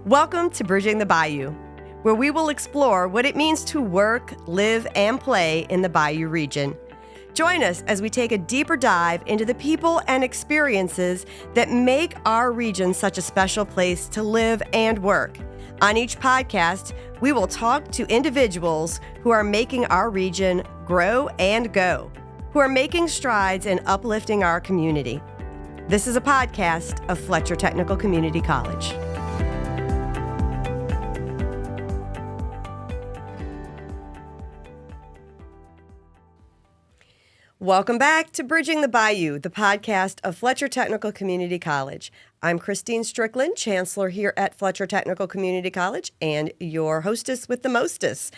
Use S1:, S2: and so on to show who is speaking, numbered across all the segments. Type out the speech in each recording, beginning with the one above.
S1: Welcome to Bridging the Bayou, where we will explore what it means to work, live, and play in the Bayou Region. Join us as we take a deeper dive into the people and experiences that make our region such a special place to live and work. On each podcast, we will talk to individuals who are making our region grow and go, who are making strides in uplifting our community. This is a podcast of Fletcher Technical Community College. Welcome back to Bridging the Bayou, the podcast of Fletcher Technical Community College. I'm Kristine Strickland, Chancellor here at Fletcher Technical Community College, and your hostess with the mostess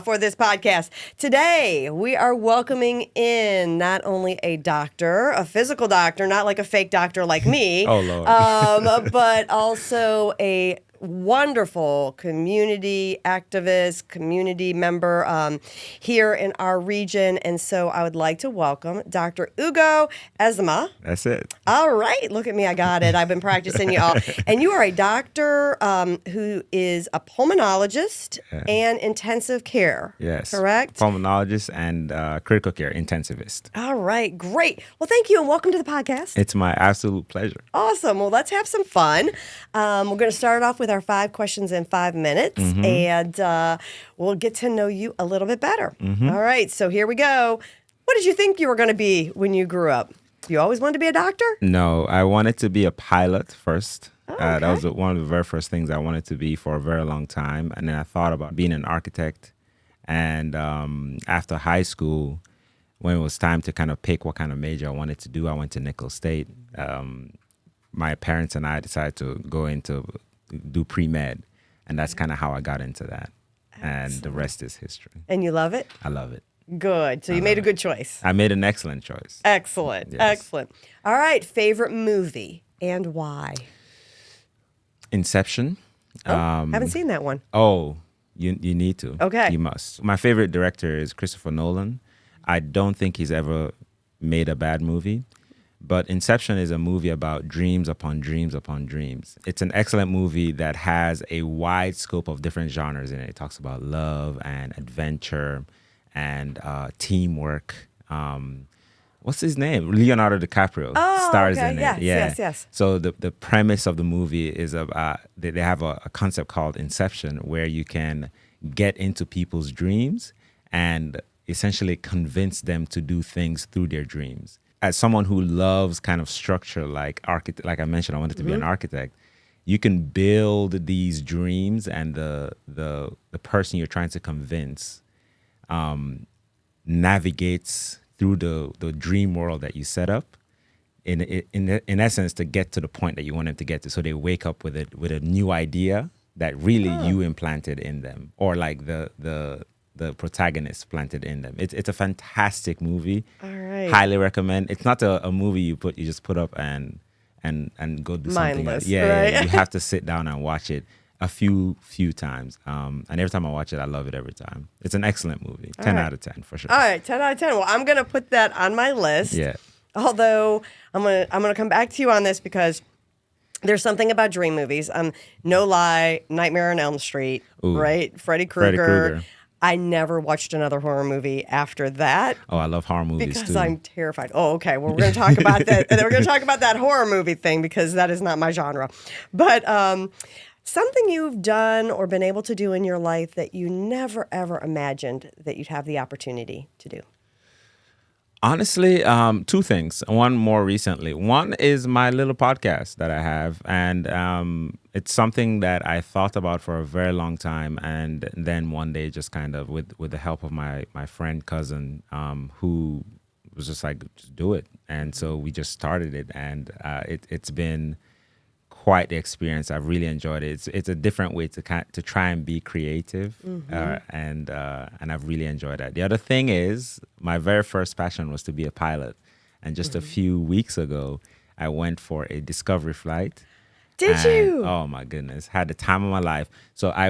S1: for this podcast. Today, we are welcoming in not only a doctor, a physical doctor, not like a fake doctor like me,
S2: oh, Lord.
S1: but also a wonderful community activist, community member here in our region. And so I would like to welcome Dr. Ugo Ezema.
S2: That's it.
S1: All right. Look at me. I got it. I've been practicing y'all. And you are a doctor who is a pulmonologist and intensive care.
S2: Yes.
S1: Correct?
S2: Pulmonologist and critical care intensivist.
S1: All right. Great. Well, thank you and welcome to the podcast.
S2: It's my absolute pleasure.
S1: Awesome. Well, let's have some fun. We're going to start off with our 5 questions in 5 minutes, and we'll get to know you a little bit better. All right, so here we go. What did you think you were going to be when you grew up? You always wanted to be a doctor?
S2: No, I wanted to be a pilot first.
S1: Oh, okay.
S2: That was one of the very first things I wanted to be for a very long time. And then I thought about being an architect. And after high school, when it was time to kind of pick what kind of major I wanted to do, I went to Nicholls State. My parents and I decided to do pre-med, and that's kind of how I got into that. And the rest is history.
S1: And you love it?
S2: I love it.
S1: Good. So you made a good choice.
S2: I made an excellent choice.
S1: Excellent.
S2: Yes.
S1: Excellent. All right. Favorite movie and why?
S2: Inception.
S1: Haven't seen that one.
S2: Oh, you need to.
S1: Okay.
S2: You must. My favorite director is Christopher Nolan. I don't think he's ever made a bad movie. But Inception is a movie about dreams upon dreams upon dreams. It's an excellent movie that has a wide scope of different genres in it. It talks about love and adventure and teamwork. What's his name? Leonardo DiCaprio stars in it.
S1: Yes.
S2: So the premise of the movie is they have a concept called Inception, where you can get into people's dreams and essentially convince them to do things through their dreams. As someone who loves kind of structure, like I mentioned, I wanted to be an architect. You can build these dreams, and the person you're trying to convince navigates through the dream world that you set up, in essence, to get to the point that you want them to get to. So they wake up with a new idea that really you implanted in them, or like the protagonist planted in them. It's a fantastic movie.
S1: All right.
S2: Highly recommend. It's not a movie you just put up and go do something
S1: Mindless,
S2: else. Yeah,
S1: right?
S2: You have to sit down and watch it a few times. And every time I watch it, I love it every time. It's an excellent movie. 10 out of 10 for sure.
S1: All right, 10 out of 10. Well, I'm going to put that on my list.
S2: Yeah.
S1: Although I'm gonna come back to you on this because there's something about dream movies. No lie, Nightmare on Elm Street,
S2: Ooh.
S1: Right? Freddy Krueger. I never watched another horror movie after that.
S2: Oh, I love horror movies
S1: because
S2: too.
S1: I'm terrified. Oh, okay. Well, we're going to talk about that. And then we're going to talk about that horror movie thing because that is not my genre. But something you've done or been able to do in your life that you never, ever imagined that you'd have the opportunity to do.
S2: Honestly, 2 things. One more recently. One is my little podcast that I have, and it's something that I thought about for a very long time, and then one day, just kind of with the help of my friend cousin, who was just like, just do it, and so we just started it, and it's been quite the experience. I've really enjoyed it. It's a different way to try and be creative, and I've really enjoyed that. The other thing is, my very first passion was to be a pilot, and just a few weeks ago, I went for a discovery flight.
S1: Did you?
S2: Oh my goodness, had the time of my life. So I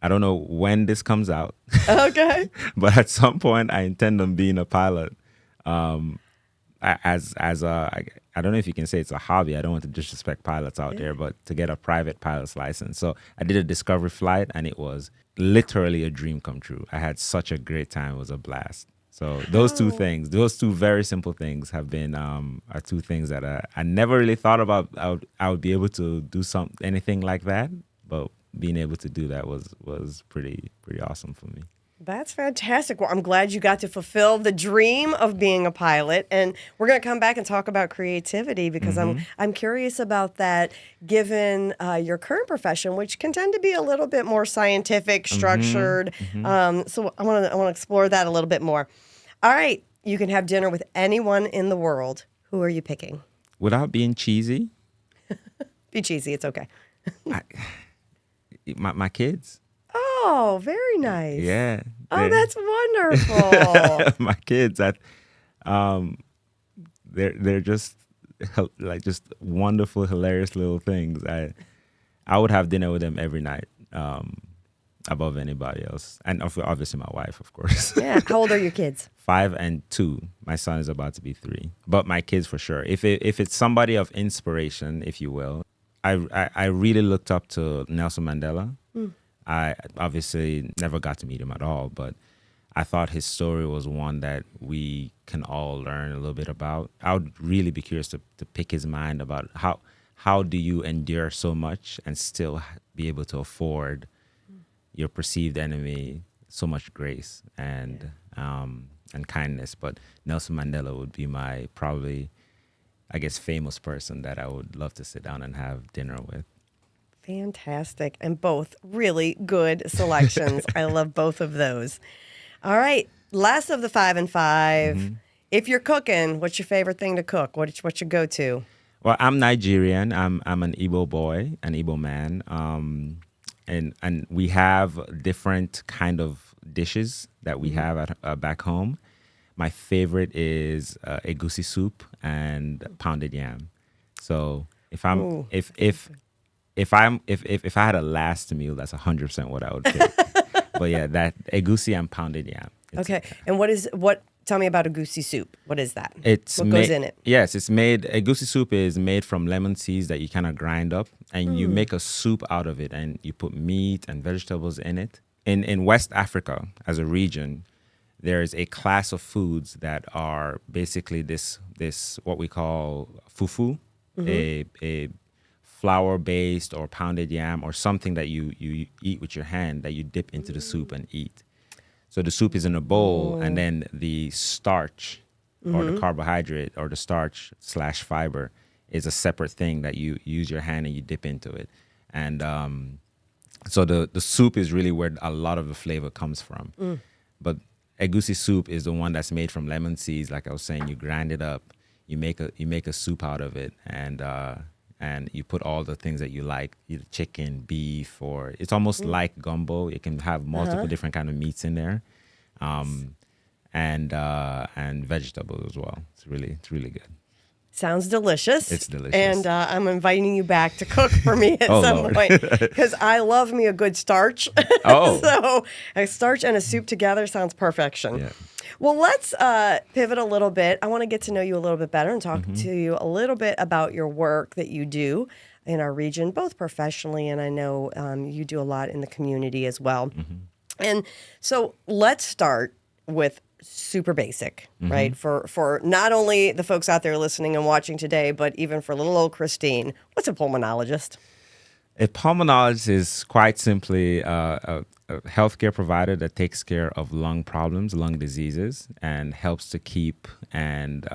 S2: don't know when this comes out.
S1: Okay.
S2: But at some point, I intend on being a pilot. as a I don't know if you can say it's a hobby. I don't want to disrespect pilots out there, but to get a private pilot's license. So I did a discovery flight, and it was literally a dream come true. I had such a great time. It was a blast. So those two things, those two very simple things have been are two things that I never really thought about. I would be able to do anything like that, but being able to do that was pretty awesome for me.
S1: That's fantastic. Well, I'm glad you got to fulfill the dream of being a pilot. And we're going to come back and talk about creativity because I'm curious about that given your current profession, which can tend to be a little bit more scientific, structured. So I want to explore that a little bit more. All right. You can have dinner with anyone in the world. Who are you picking?
S2: Without being cheesy?
S1: Be cheesy. It's okay.
S2: My kids.
S1: Oh, very nice.
S2: Yeah.
S1: Oh, that's wonderful.
S2: My kids, they're just like just wonderful, hilarious little things. I would have dinner with them every night, above anybody else, and obviously my wife, of course.
S1: Yeah. How old are your kids?
S2: 5 and 2. My son is about to be 3. But my kids for sure. If it's somebody of inspiration, if you will, I really looked up to Nelson Mandela. I obviously never got to meet him at all, but I thought his story was one that we can all learn a little bit about. I would really be curious to pick his mind about how do you endure so much and still be able to afford your perceived enemy so much grace and kindness. But Nelson Mandela would be my probably, I guess, famous person that I would love to sit down and have dinner with.
S1: Fantastic. And both really good selections. I love both of those. All right. Last of the 5 and 5. If you're cooking, what's your favorite thing to cook? What's your go-to?
S2: Well, I'm Nigerian. I'm an Igbo boy, an Igbo man. And we have different kind of dishes that we have at back home. My favorite is egusi soup and pounded yam. So if I had a last meal, that's 100% what I would pick. But yeah, that egusi and pounded yam.
S1: Okay. And tell me about egusi soup. What is that? What goes in it?
S2: Yes, egusi soup is made from lemon seeds that you kind of grind up and you make a soup out of it and you put meat and vegetables in it. In West Africa as a region, there is a class of foods that are basically this what we call fufu, a flour-based or pounded yam or something that you eat with your hand that you dip into the soup and eat. So the soup is in a bowl and then the starch or the carbohydrate or the starch / fiber is a separate thing that you use your hand and you dip into it. And so the soup is really where a lot of the flavor comes from. But egusi soup is the one that's made from lemon seeds. Like I was saying, you grind it up, you make a soup out of it, and you put all the things that you like, either chicken, beef, or it's almost like gumbo. You can have multiple different kind of meats in there, and vegetables as well. It's really good.
S1: Sounds delicious.
S2: It's delicious.
S1: And I'm inviting you back to cook for me at some point because I love me a good starch. So a starch and a soup together sounds perfection. Yeah. Well, let's pivot a little bit. I want to get to know you a little bit better and talk to you a little bit about your work that you do in our region, both professionally and I know you do a lot in the community as well. And so let's start with super basic, right? For not only the folks out there listening and watching today, but even for little old Kristine. What's a pulmonologist?
S2: A pulmonologist is quite simply a healthcare provider that takes care of lung problems, lung diseases, and helps to keep and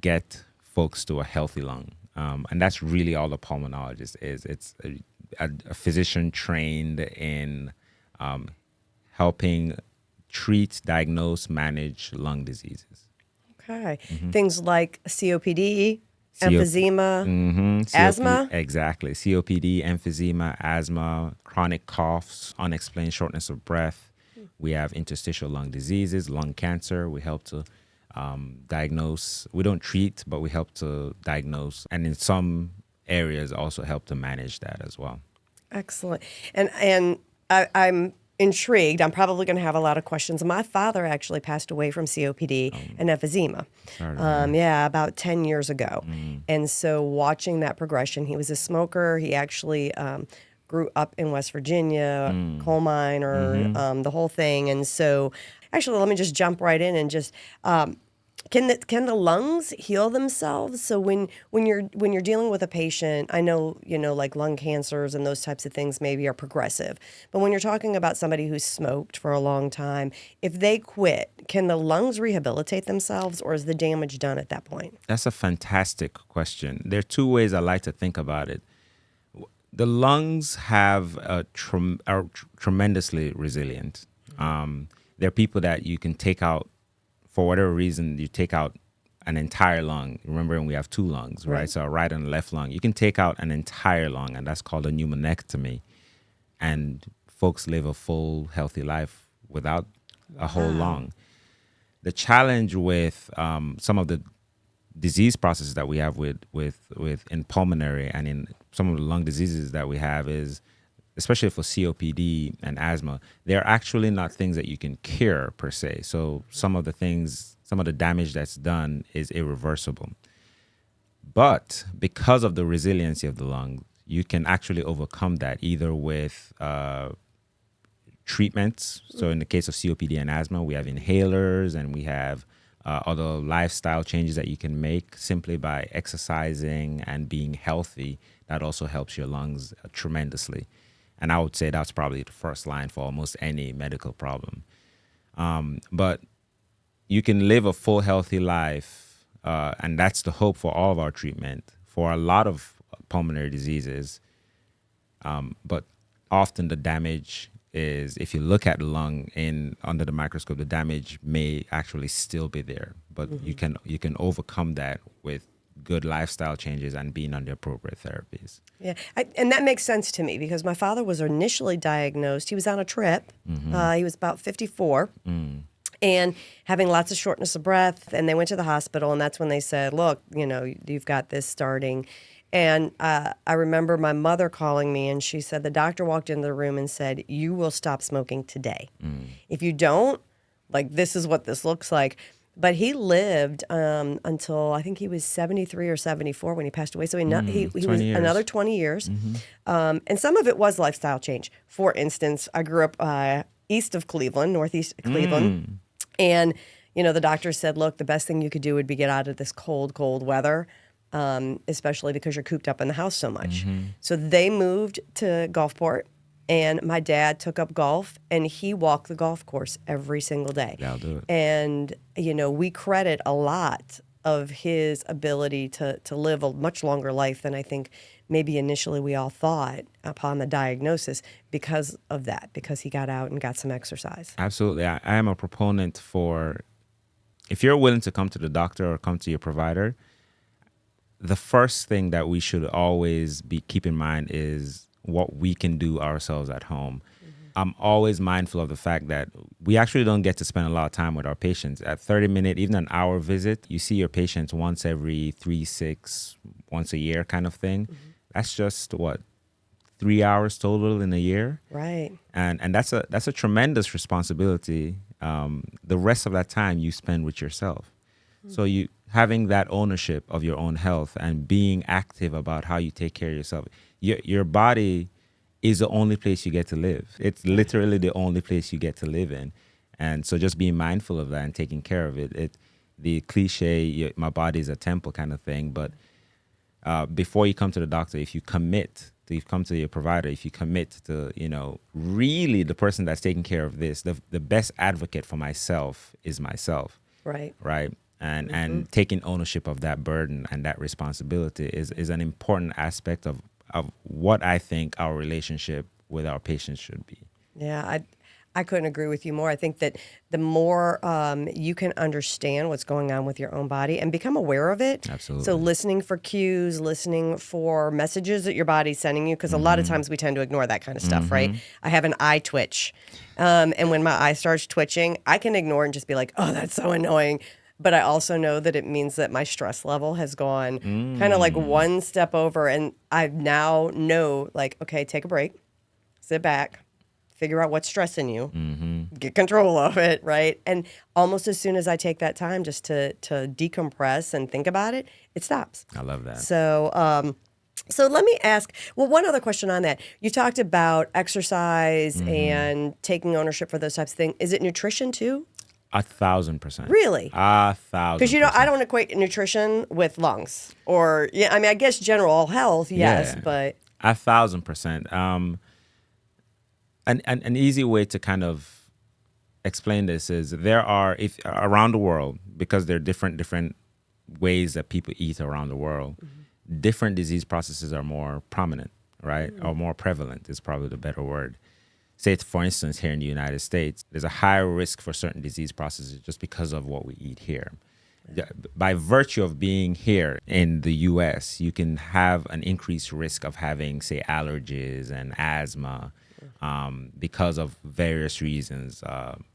S2: get folks to a healthy lung. And that's really all a pulmonologist is. It's a physician trained in helping treat, diagnose, manage lung diseases.
S1: Okay. Things like COPD, emphysema, asthma?
S2: Exactly. COPD, emphysema, asthma, chronic coughs, unexplained shortness of breath. We have interstitial lung diseases, lung cancer. We help to diagnose. We don't treat, but we help to diagnose. And in some areas also help to manage that as well.
S1: Excellent. And I'm intrigued. I'm probably going to have a lot of questions. My father actually passed away from COPD and emphysema. About 10 years ago. And so watching that progression, he was a smoker. He actually grew up in West Virginia, coal miner, the whole thing. And so actually, let me just jump right in and just can the lungs heal themselves? So when you're dealing with a patient, I know like lung cancers and those types of things maybe are progressive, but when you're talking about somebody who's smoked for a long time, if they quit, can the lungs rehabilitate themselves, or is the damage done at that point?
S2: That's a fantastic question. There are two ways I like to think about it. The lungs are tremendously resilient. There are people that you can take out. For whatever reason, you take out an entire lung. Remember, we have two lungs, right? So a right and a left lung. You can take out an entire lung, and that's called a pneumonectomy. And folks live a full, healthy life without a whole lung. The challenge with some of the disease processes that we have with in pulmonary and in some of the lung diseases that we have is, especially for COPD and asthma, they're actually not things that you can cure per se. So some of the damage that's done is irreversible. But because of the resiliency of the lung, you can actually overcome that either with treatments. So in the case of COPD and asthma, we have inhalers and we have other lifestyle changes that you can make simply by exercising and being healthy. That also helps your lungs tremendously. And I would say that's probably the first line for almost any medical problem. But you can live a full, healthy life, and that's the hope for all of our treatment for a lot of pulmonary diseases. But often the damage is, if you look at the lung under the microscope, the damage may actually still be there. But you can overcome that with good lifestyle changes and being on the appropriate therapies.
S1: Yeah, and that makes sense to me because my father was initially diagnosed. He was on a trip. He was about 54 and having lots of shortness of breath. And they went to the hospital, and that's when they said, look, you've got this starting. And I remember my mother calling me, and she said the doctor walked into the room and said, you will stop smoking today. If you don't, this is what this looks like. But he lived until I think he was 73 or 74 when he passed away. So he was
S2: years.
S1: Another 20 years. And some of it was lifestyle change. For instance, I grew up east of Cleveland, northeast of Cleveland. And, the doctor said, look, the best thing you could do would be get out of this cold, cold weather, especially because you're cooped up in the house so much. So they moved to Gulfport. And my dad took up golf, and he walked the golf course every single day.
S2: Yeah, I'll do it.
S1: And, we credit a lot of his ability to live a much longer life than I think maybe initially we all thought upon the diagnosis because of that, because he got out and got some exercise.
S2: Absolutely. I am a proponent for, if you're willing to come to the doctor or come to your provider, the first thing that we should always keep in mind is what we can do ourselves at home. I'm always mindful of the fact that we actually don't get to spend a lot of time with our patients. At 30-minute, even an hour visit, you see your patients once every 3, 6, once a year kind of thing. That's just 3 hours total in a year.
S1: Right.
S2: And that's a tremendous responsibility. The rest of that time you spend with yourself. So you having that ownership of your own health and being active about how you take care of yourself. Your body is the only place you get to live. It's literally the only place you get to live in. And so just being mindful of that and taking care of it, the cliche, my body is a temple kind of thing. But before you come to the doctor, if you come to your provider, if you commit to, really the person that's taking care of this, the best advocate for myself is myself.
S1: Right.
S2: Right. And taking ownership of that burden and that responsibility is an important aspect of what I think our relationship with our patients should be.
S1: Yeah, I couldn't agree with you more. I think that the more you can understand what's going on with your own body and become aware of it.
S2: Absolutely.
S1: So listening for cues, listening for messages that your body's sending you, because a lot of times we tend to ignore that kind of stuff, right? I have an eye twitch. And when my eye starts twitching, I can ignore it and just be like, oh, that's so annoying. But I also know that it means that my stress level has gone kind of one step over. And I now know, okay, take a break, sit back, figure out what's stressing you, get control of it, right? And almost as soon as I take that time just to decompress and think about it, it stops.
S2: I love that.
S1: So let me ask, well, one other question on that. You talked about exercise and taking ownership for those types of things. Is it nutrition too?
S2: 1,000%.
S1: Really?
S2: 1,000%.
S1: Because, I don't equate nutrition with lungs. Or, I guess general health, yes, but...
S2: 1,000%. An easy way to kind of explain this is there are, if around the world, because there are different ways that people eat around the world, different disease processes are more prominent, right? Or more prevalent is probably the better word. Say, for instance, here in the United States, there's a higher risk for certain disease processes just because of what we eat here. By virtue of being here in the U.S., you can have an increased risk of having, say, allergies and asthma because of various reasons,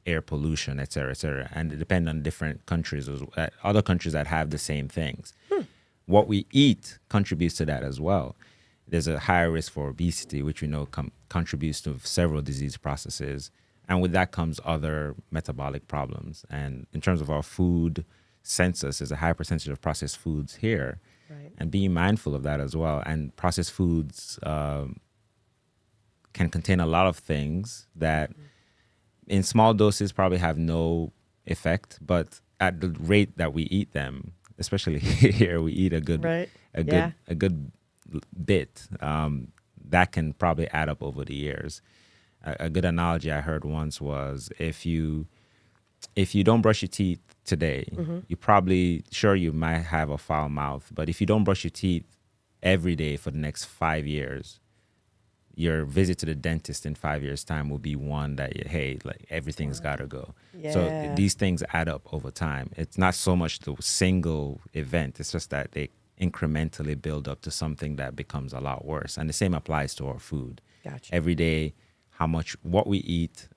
S2: air pollution, et cetera, and it depends on different countries, other countries that have the same things. What we eat contributes to that as well. There's a higher risk for obesity, which we know contributes to several disease processes. And with that comes other metabolic problems. And in terms of our food census, there's a high percentage of processed foods here.
S1: Right.
S2: And being mindful of that as well. And processed foods can contain a lot of things that in small doses probably have no effect. But at the rate that we eat them, especially here, we eat a good bit, that can probably add up over the years. A good analogy I heard once was if you don't brush your teeth today, you probably, sure, you might have a foul mouth, but if you don't brush your teeth every day for the next 5 years, your visit to the dentist in 5 years' time will be one that, hey, like everything's got to go.
S1: Yeah.
S2: So these things add up over time. It's not so much the single event. It's just that they incrementally build up to something that becomes a lot worse. And the same applies to our food.
S1: Gotcha.
S2: Every day, what we eat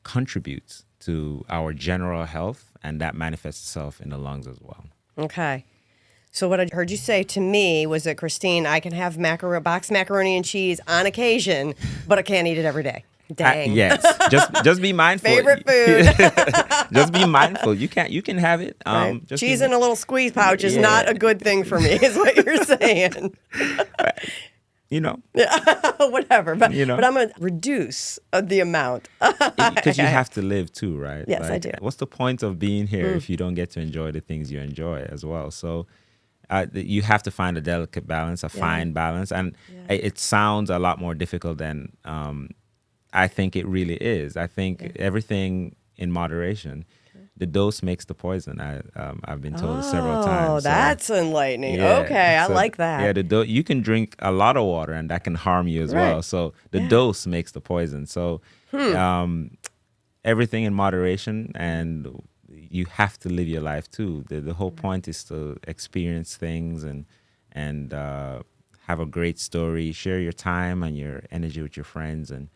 S2: contributes to our general health, and that manifests itself in the lungs as well.
S1: Okay. So what I heard you say to me was that, Kristine, I can have boxed macaroni and cheese on occasion, but I can't eat it every day. Dang.
S2: Yes. Just be mindful.
S1: Favorite food.
S2: Just be mindful. You can have it.
S1: Right. Cheese in a little squeeze pouch is not a good thing for me, is what you're saying. Whatever. But I'm going to reduce the amount.
S2: Because you have to live too, right?
S1: Yes, I do.
S2: What's the point of being here if you don't get to enjoy the things you enjoy as well? So you have to find a delicate balance, a fine balance. And it sounds a lot more difficult than I think it really is. I think everything in moderation. The dose makes the poison. I've been told several times.
S1: Oh, that's enlightening. Okay, I like that.
S2: Yeah, you can drink a lot of water and that can harm you as well. So the dose makes the poison. So everything in moderation, and you have to live your life too. The whole point is to experience things and have a great story, share your time and your energy with your friends, and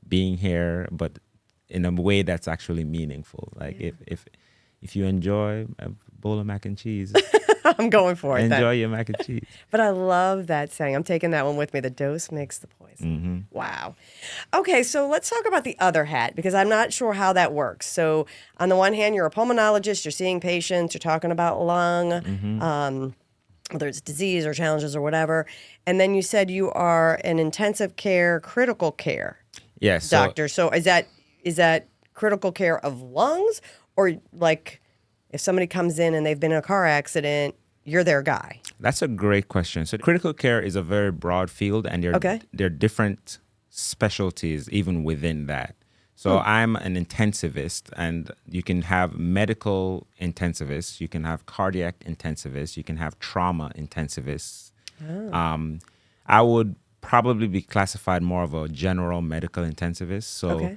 S2: being here, but in a way that's actually meaningful. Like if you enjoy a bowl of mac and cheese,
S1: I'm going for it.
S2: Enjoy your mac and cheese.
S1: But I love that saying. I'm taking that one with me. The dose makes the poison. Wow. Okay, so let's talk about the other hat, because I'm not sure how that works. So on the one hand, you're a pulmonologist, you're seeing patients, you're talking about lung, whether it's disease or challenges or whatever. And then you said you are an intensive care, critical care doctor. So is that critical care of lungs, or like if somebody comes in and they've been in a car accident, you're their guy?
S2: That's a great question. So critical care is a very broad field, and there are different specialties even within that. So I'm an intensivist, and you can have medical intensivists, you can have cardiac intensivists, you can have trauma intensivists. I would probably be classified more of a general medical intensivist. So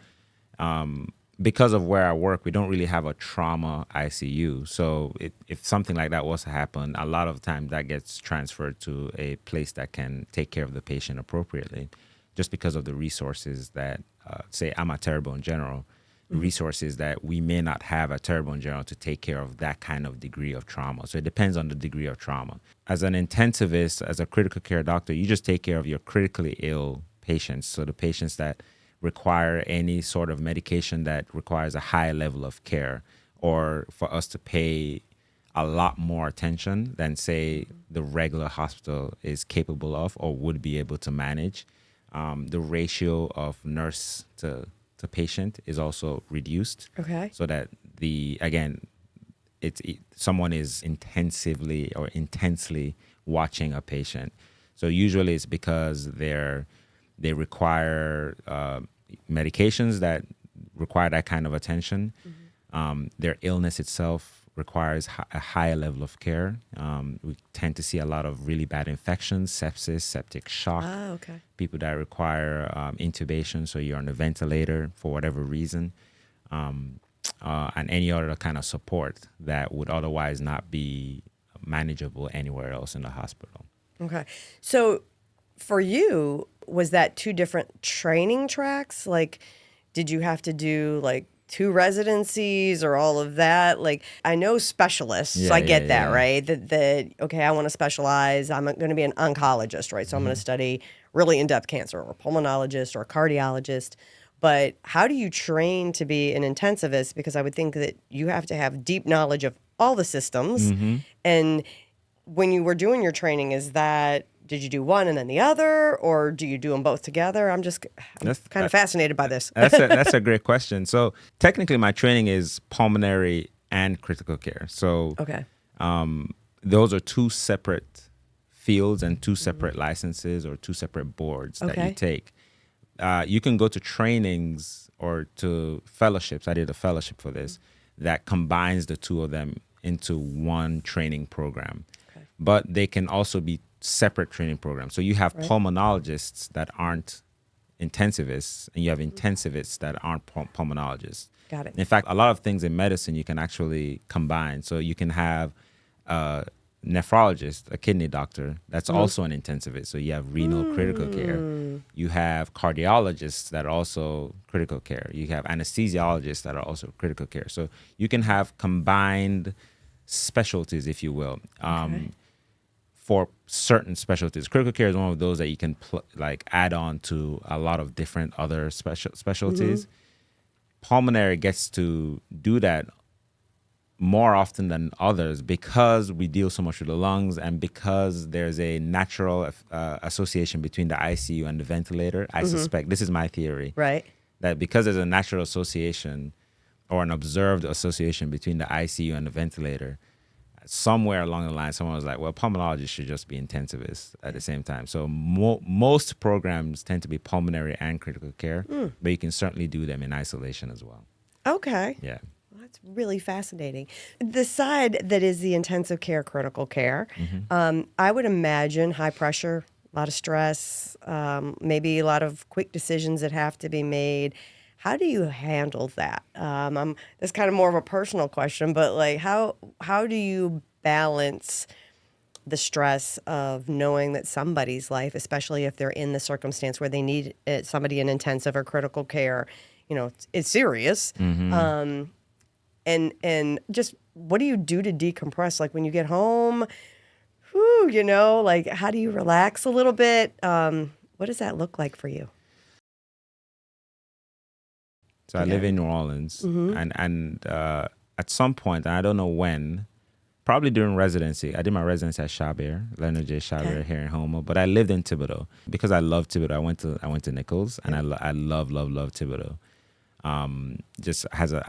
S2: because of where I work, we don't really have a trauma ICU. So if something like that was to happen, a lot of times that gets transferred to a place that can take care of the patient appropriately, just because of the resources that, say, I'm at Terrebonne General, resources that we may not have at Terrebonne General to take care of that kind of degree of trauma. So it depends on the degree of trauma. As an intensivist, as a critical care doctor, you just take care of your critically ill patients. So the patients that require any sort of medication that requires a high level of care, or for us to pay a lot more attention than, say, the regular hospital is capable of or would be able to manage. The ratio of nurse to patient is also reduced.
S1: Okay.
S2: So that someone is intensely watching a patient. So usually it's because they require medications that require that kind of attention. Their illness itself requires a higher level of care. We tend to see a lot of really bad infections, sepsis, septic shock.
S1: Oh, okay.
S2: People that require intubation, so you're on a ventilator for whatever reason, and any other kind of support that would otherwise not be manageable anywhere else in the hospital.
S1: Okay. So for you, was that two different training tracks? Like, did you have to do like 2 residencies or all of that? Like, I know specialists, so I get that, right? That okay, I want to specialize. I'm going to be an oncologist, right? So I'm going to study really in-depth cancer, or a pulmonologist or a cardiologist. But how do you train to be an intensivist? Because I would think that you have to have deep knowledge of all the systems. And when you were doing your training, did you do one and then the other, or do you do them both together? I'm kind of fascinated by this.
S2: That's a great question. So technically, my training is pulmonary and critical care. So
S1: Okay.
S2: Those are 2 separate fields and 2 separate licenses or 2 separate boards that you take. You can go to trainings or to fellowships. I did a fellowship for this that combines the 2 of them into one training program. Okay. But they can also be separate training programs. So you have pulmonologists that aren't intensivists, and you have intensivists that aren't pulmonologists.
S1: Got it.
S2: In fact, a lot of things in medicine you can actually combine. So you can have a nephrologist, a kidney doctor, that's also an intensivist. So you have renal critical care. You have cardiologists that are also critical care. You have anesthesiologists that are also critical care. So you can have combined specialties, if you will. For certain specialties. Critical care is one of those that you can add on to a lot of different other specialties. Pulmonary gets to do that more often than others because we deal so much with the lungs, and because there's a natural association between the ICU and the ventilator. I suspect, this is my theory,
S1: Right.
S2: that because there's a natural association or an observed association between the ICU and the ventilator, somewhere along the line, someone was like, well, pulmonologists should just be intensivists at the same time. So most programs tend to be pulmonary and critical care, but you can certainly do them in isolation as well.
S1: Okay.
S2: Yeah.
S1: Well, that's really fascinating. The side that is the intensive care, critical care, I would imagine high pressure, a lot of stress, maybe a lot of quick decisions that have to be made. How do you handle that? That's kind of more of a personal question, but like, how do you balance the stress of knowing that somebody's life, especially if they're in the circumstance where they need somebody in intensive or critical care, it's serious. And just what do you do to decompress? Like when you get home, like how do you relax a little bit? What does that look like for you?
S2: So I live in New Orleans, and at some point, and I don't know when, probably during residency, I did my residency at Chabert, Leonard J. Chabert here in Houma, but I lived in Thibodaux. Because I love Thibodaux, I went to Nichols, and I love Thibodaux. I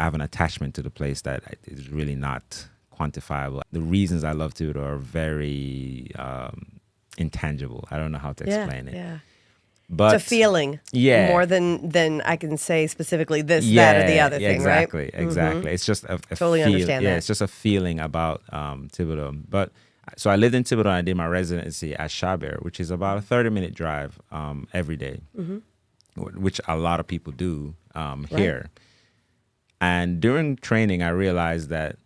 S2: have an attachment to the place that is really not quantifiable. The reasons I love Thibodaux are very intangible. I don't know how to explain it.
S1: Yeah.
S2: But
S1: it's a feeling, more than I can say specifically this, that, or the other thing,
S2: exactly,
S1: right?
S2: Exactly. It's just a
S1: totally
S2: feel,
S1: understand that.
S2: It's just a feeling about Thibodaux. But so I lived in Thibodaux, and I did my residency at Chabert, which is about a 30-minute drive every day, which a lot of people do here. And during training, I realized that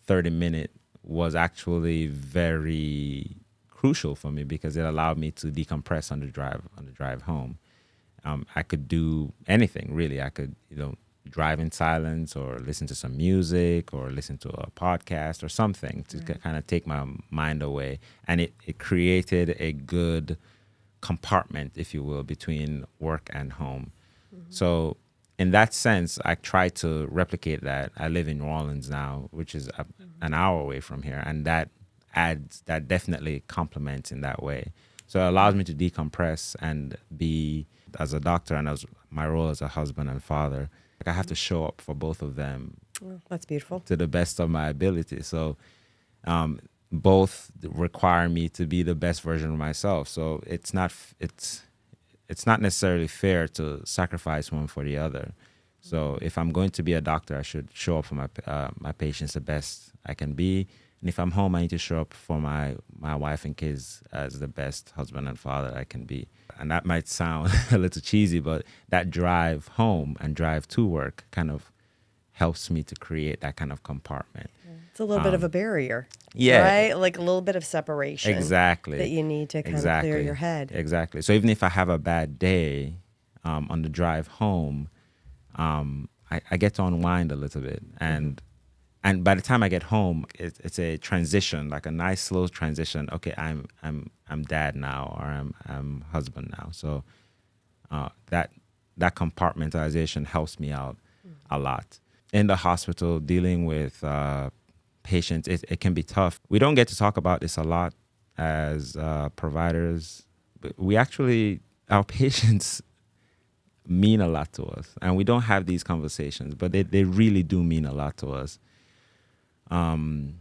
S2: 30-minute was actually very crucial for me because it allowed me to decompress on the drive home. I could do anything really. I could drive in silence or listen to some music or listen to a podcast or something to kind of take my mind away. And it created a good compartment, if you will, between work and home. So in that sense, I try to replicate that. I live in New Orleans now, which is an hour away from here, and that definitely complements in that way. So it allows me to decompress and be, as a doctor and as my role as a husband and father, like I have to show up for both of them.
S1: Well, that's beautiful.
S2: To the best of my ability. So both require me to be the best version of myself. So it's not necessarily fair to sacrifice one for the other. So if I'm going to be a doctor, I should show up for my patients the best I can be. And if I'm home, I need to show up for my wife and kids as the best husband and father I can be. And that might sound a little cheesy, but that drive home and drive to work kind of helps me to create that kind of compartment.
S1: It's a little bit of a barrier.
S2: Yeah.
S1: Right? Like a little bit of separation.
S2: Exactly.
S1: That you need to kind of clear your head.
S2: Exactly. So even if I have a bad day on the drive home, I get to unwind a little bit. And by the time I get home, it's a transition, like a nice slow transition. Okay, I'm dad now, or I'm husband now. So that compartmentalization helps me out a lot. In the hospital, dealing with patients, it can be tough. We don't get to talk about this a lot as providers. But our patients mean a lot to us, and we don't have these conversations, but they really do mean a lot to us. And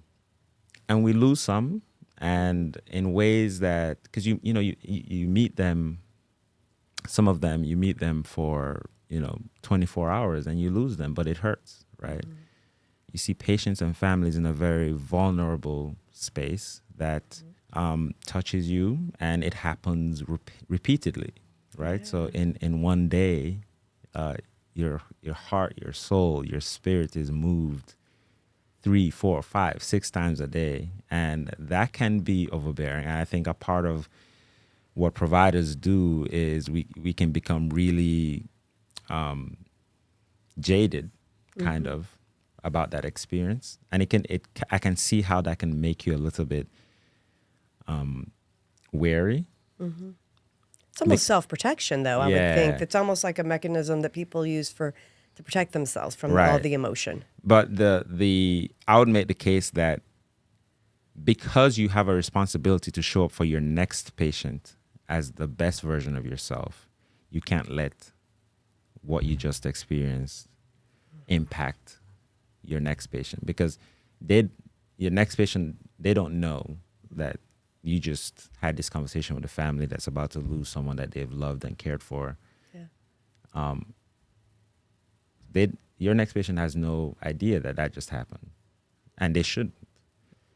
S2: we lose some, and in ways that, because you meet them, some of them you meet them for 24 hours and you lose them, but it hurts, right? Mm-hmm. You see patients and families in a very vulnerable space that touches you, and it happens repeatedly, right? Yeah. So in one day, your heart, your soul, your spirit is moved 3, 4, 5, 6 times a day, and that can be overbearing. And I think a part of what providers do is we can become really jaded, kind mm-hmm. of, about that experience, and I can see how that can make you a little bit wary. Mm-hmm.
S1: It's almost self-protection, though. I would think it's almost like a mechanism that people use to protect themselves from all the emotion.
S2: But I would make the case that because you have a responsibility to show up for your next patient as the best version of yourself, you can't let what you just experienced impact your next patient, because your next patient, they don't know that you just had this conversation with a family that's about to lose someone that they've loved and cared for. Yeah. Your next patient has no idea that just happened, and they shouldn't.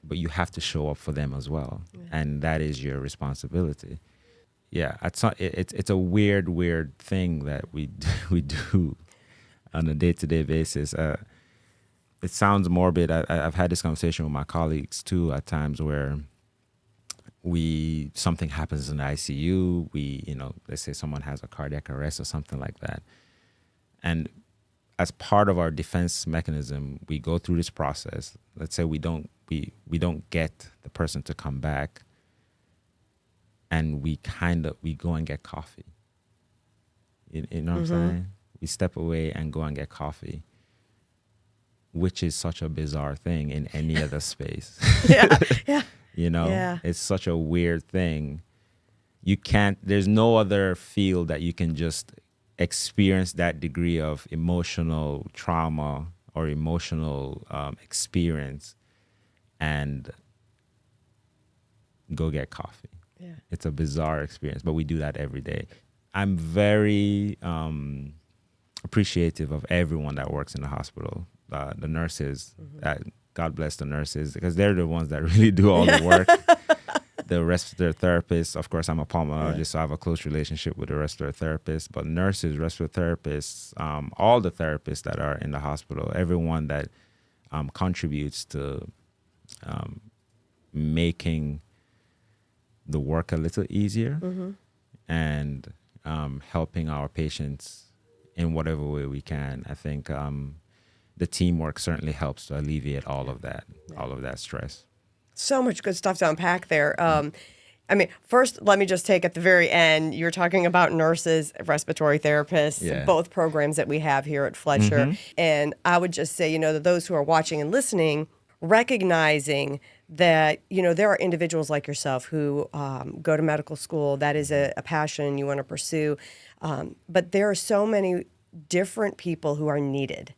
S2: But you have to show up for them as well, and that is your responsibility. Yeah, it's a weird thing that we do on a day-to-day basis. It sounds morbid. I've had this conversation with my colleagues too at times where something happens in the ICU. Let's say someone has a cardiac arrest or something like that, and as part of our defense mechanism, we go through this process. Let's say we don't get the person to come back, and we go and get coffee. You know what mm-hmm. I'm saying? We step away and go and get coffee, which is such a bizarre thing in any other space. Yeah. It's such a weird thing. There's no other field that you can just experience that degree of emotional trauma or emotional experience and go get coffee. Yeah. It's a bizarre experience, but we do that every day. I'm very appreciative of everyone that works in the hospital, the nurses. Mm-hmm. God bless the nurses, because they're the ones that really do all the work. The respiratory therapists, of course, I'm a pulmonologist, so I have a close relationship with the respiratory therapists. But nurses, respiratory therapists, all the therapists that are in the hospital, everyone that contributes to making the work a little easier mm-hmm. and helping our patients in whatever way we can. I think the teamwork certainly helps to alleviate all of that stress.
S1: So much good stuff to unpack there. I mean, first, let me just take at the very end, you're talking about nurses, respiratory therapists, both programs that we have here at Fletcher. And I would just say, that those who are watching and listening, recognizing that, there are individuals like yourself who go to medical school. That is a passion you want to pursue. But there are so many different people who are needed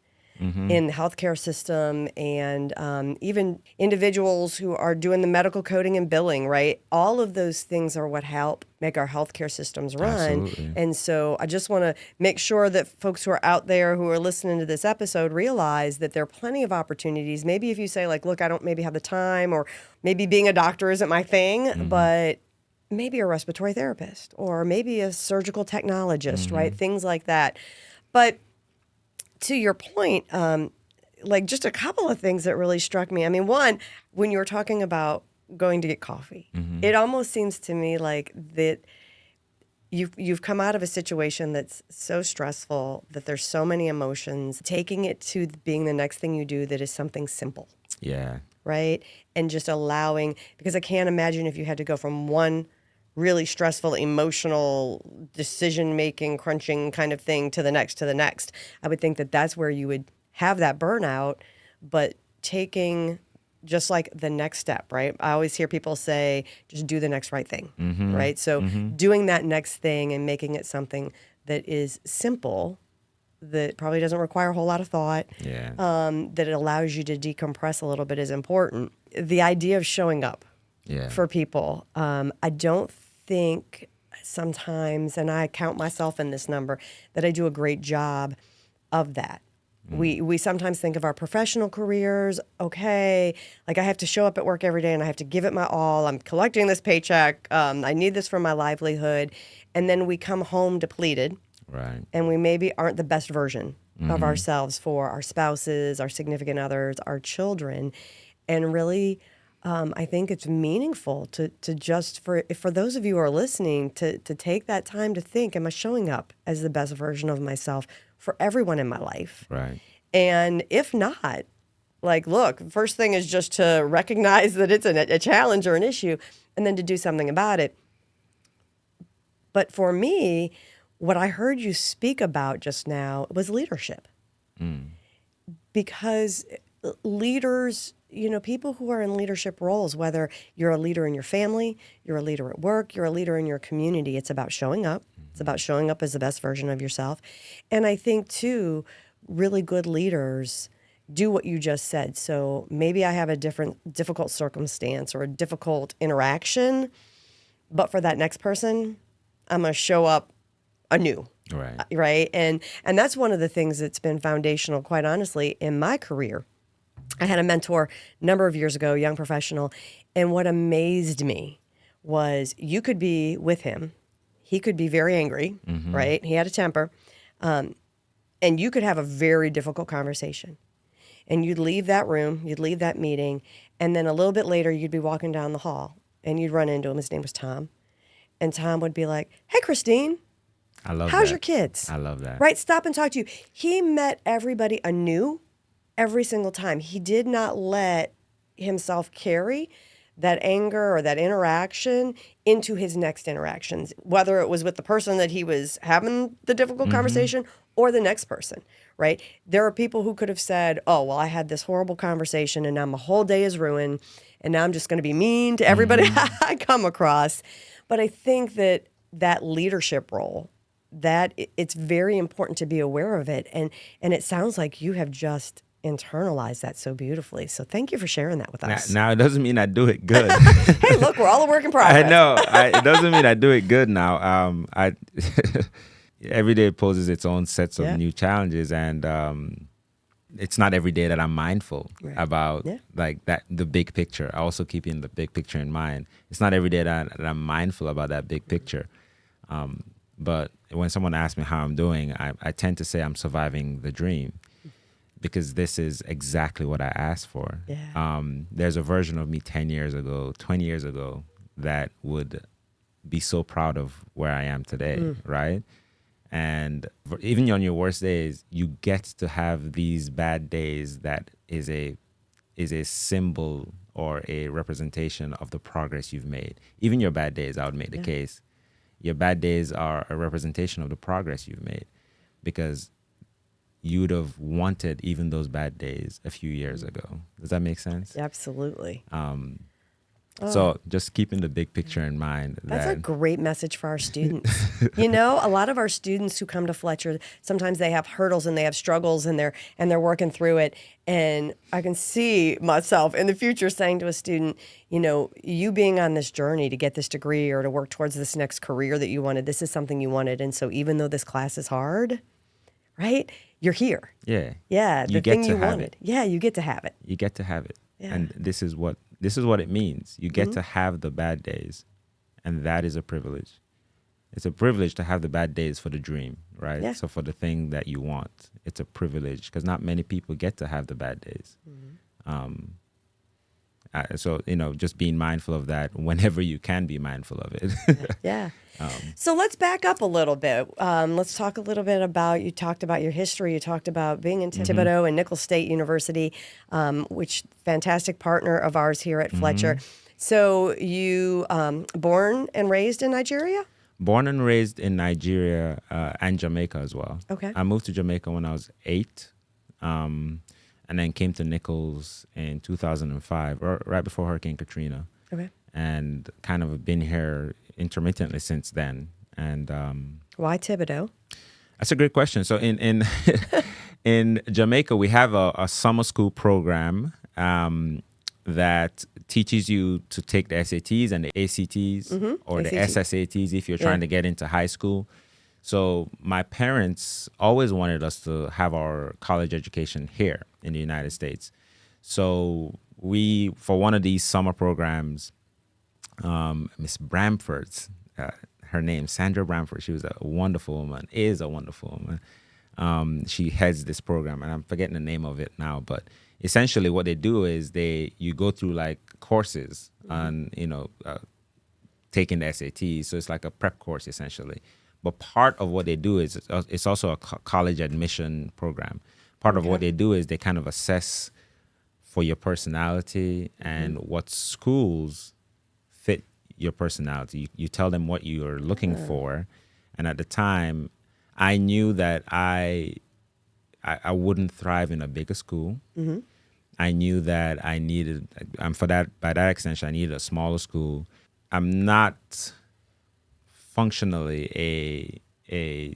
S1: in the healthcare system, and even individuals who are doing the medical coding and billing, right? All of those things are what help make our healthcare systems run.
S2: Absolutely.
S1: And so I just want to make sure that folks who are out there who are listening to this episode realize that there are plenty of opportunities. Maybe if you say, like, look, I don't maybe have the time, or maybe being a doctor isn't my thing, but maybe a respiratory therapist, or maybe a surgical technologist, right? Things like that. But to your point, like just a couple of things that really struck me. I mean, one, when you were talking about going to get coffee, it almost seems to me like that you've come out of a situation that's so stressful, that there's so many emotions, taking it to being the next thing you do that is something simple.
S2: Yeah.
S1: Right? And just allowing, because I can't imagine if you had to go from one really stressful, emotional, decision-making, crunching kind of thing to the next. I would think that that's where you would have that burnout, but taking just like the next step, right? I always hear people say, just do the next right thing, right? So doing that next thing and making it something that is simple, that probably doesn't require a whole lot of thought, that it allows you to decompress a little bit is important. The idea of showing up for people, I don't think sometimes, and I count myself in this number, that I do a great job of that. We sometimes think of our professional careers, okay, like I have to show up at work every day and I have to give it my all. I'm collecting this paycheck. I need this for my livelihood. And then we come home depleted.
S2: Right.
S1: And we maybe aren't the best version of ourselves for our spouses, our significant others, our children. And really, I think it's meaningful to just, for those of you who are listening, to take that time to think, am I showing up as the best version of myself for everyone in my life?
S2: Right.
S1: And if not, like, look, first thing is just to recognize that it's a challenge or an issue, and then to do something about it. But for me, what I heard you speak about just now was leadership. Because leaders, people who are in leadership roles, whether you're a leader in your family, you're a leader at work, you're a leader in your community, it's about showing up. It's about showing up as the best version of yourself. And I think, too, really good leaders do what you just said. So maybe I have a difficult circumstance or a difficult interaction, but for that next person, I'm going to show up anew. Right. And that's one of the things that's been foundational, quite honestly, in my career. I had a mentor a number of years ago, a young professional, and what amazed me was you could be with him. He could be very angry, right? He had a temper. And you could have a very difficult conversation. And you'd leave that room, you'd leave that meeting, and then a little bit later, you'd be walking down the hall, and you'd run into him. His name was Tom. And Tom would be like, hey, Kristine.
S2: I love
S1: How's
S2: that.
S1: your kids?
S2: I love that.
S1: Right? Stop and talk to you. He met everybody anew every single time. He did not let himself carry that anger or that interaction into his next interactions, whether it was with the person that he was having the difficult conversation or the next person, right? There are people who could have said, oh, well, I had this horrible conversation and now my whole day is ruined and now I'm just going to be mean to everybody I come across. But I think that leadership role, that it's very important to be aware of it. And it sounds like you have just internalized that so beautifully. So thank you for sharing that with us.
S2: Now it doesn't mean I do it good.
S1: Hey, look, we're all a work in progress.
S2: I know. It doesn't mean I do it good now. Every day poses its own sets of new challenges, and it's not every day that I'm mindful about like that, the big picture. I also keeping the big picture in mind. It's not every day that I'm mindful about that big picture. But when someone asks me how I'm doing, I tend to say I'm surviving the dream, because this is exactly what I asked for.
S1: Yeah.
S2: There's a version of me 10 years ago, 20 years ago, that would be so proud of where I am today, right? And even on your worst days, you get to have these bad days that is a symbol or a representation of the progress you've made. Even your bad days, I would make the case. Your bad days are a representation of the progress you've made, because you'd have wanted even those bad days a few years ago. Does that make sense?
S1: Absolutely.
S2: So just keeping the big picture in mind.
S1: That's a great message for our students. A lot of our students who come to Fletcher, sometimes they have hurdles and they have struggles and they're working through it. And I can see myself in the future saying to a student, you being on this journey to get this degree or to work towards this next career that you wanted, this is something you wanted. And so even though this class is hard, right, you're here.
S2: Yeah.
S1: Yeah, the thing you wanted. Yeah, you get to have it.
S2: You get to have it.
S1: Yeah.
S2: And this is what it means. You get to have the bad days, and that is a privilege. It's a privilege to have the bad days for the dream, right?
S1: Yeah.
S2: So for the thing that you want, it's a privilege, because not many people get to have the bad days. So just being mindful of that whenever you can be mindful of it.
S1: Yeah. So let's back up a little bit. Let's talk a little bit about, you talked about your history. You talked about being in Thibodaux and Nicholls State University, which fantastic partner of ours here at Fletcher. So you born and raised in Nigeria?
S2: Born and raised in Nigeria and Jamaica as well.
S1: Okay.
S2: I moved to Jamaica when I was 8. And then came to Nicholls in 2005, right before Hurricane Katrina.
S1: Okay.
S2: And kind of been here intermittently since then. And
S1: why Thibodaux?
S2: That's a great question. So in in Jamaica, we have a summer school program that teaches you to take the SATs and the ACTs or the SSATs if you're trying to get into high school. So my parents always wanted us to have our college education here in the United States. So we, for one of these summer programs, Miss Bramford's, her name, Sandra Bramford, she was a wonderful woman, is a wonderful woman. She heads this program, and I'm forgetting the name of it now, but essentially what they do is you go through like courses on, taking the SATs. So it's like a prep course essentially. But part of what they do is it's also a college admission program. Part of what they do is they kind of assess for your personality and what schools fit your personality. You tell them what you're looking for. And at the time, I knew that I wouldn't thrive in a bigger school. I knew that I needed, by that extension, I needed a smaller school. I'm not functionally a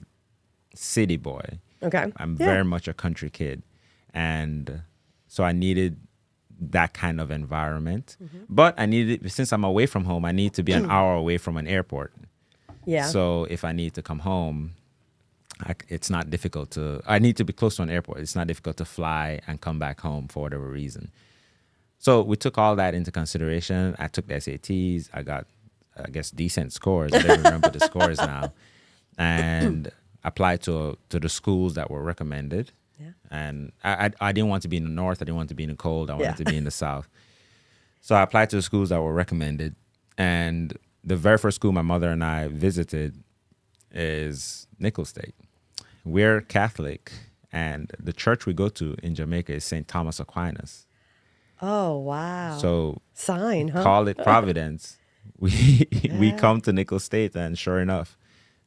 S2: city boy.
S1: Okay.
S2: I'm very much a country kid. And so I needed that kind of environment. But since I'm away from home, I need to be an hour away from an airport.
S1: Yeah.
S2: So if I need to come home, it's not difficult I need to be close to an airport. It's not difficult to fly and come back home for whatever reason. So we took all that into consideration. I took the SATs. I got, I guess, decent scores. I don't remember the scores now. And applied to the schools that were recommended. Yeah. And I didn't want to be in the north. I didn't want to be in the cold. I wanted to be in the south. So I applied to the schools that were recommended. And the very first school my mother and I visited is Nicholls State. We're Catholic, and the church we go to in Jamaica is St. Thomas Aquinas.
S1: Oh, wow.
S2: So
S1: sign, huh?
S2: Call it Providence. We come to Nicholls State, and sure enough,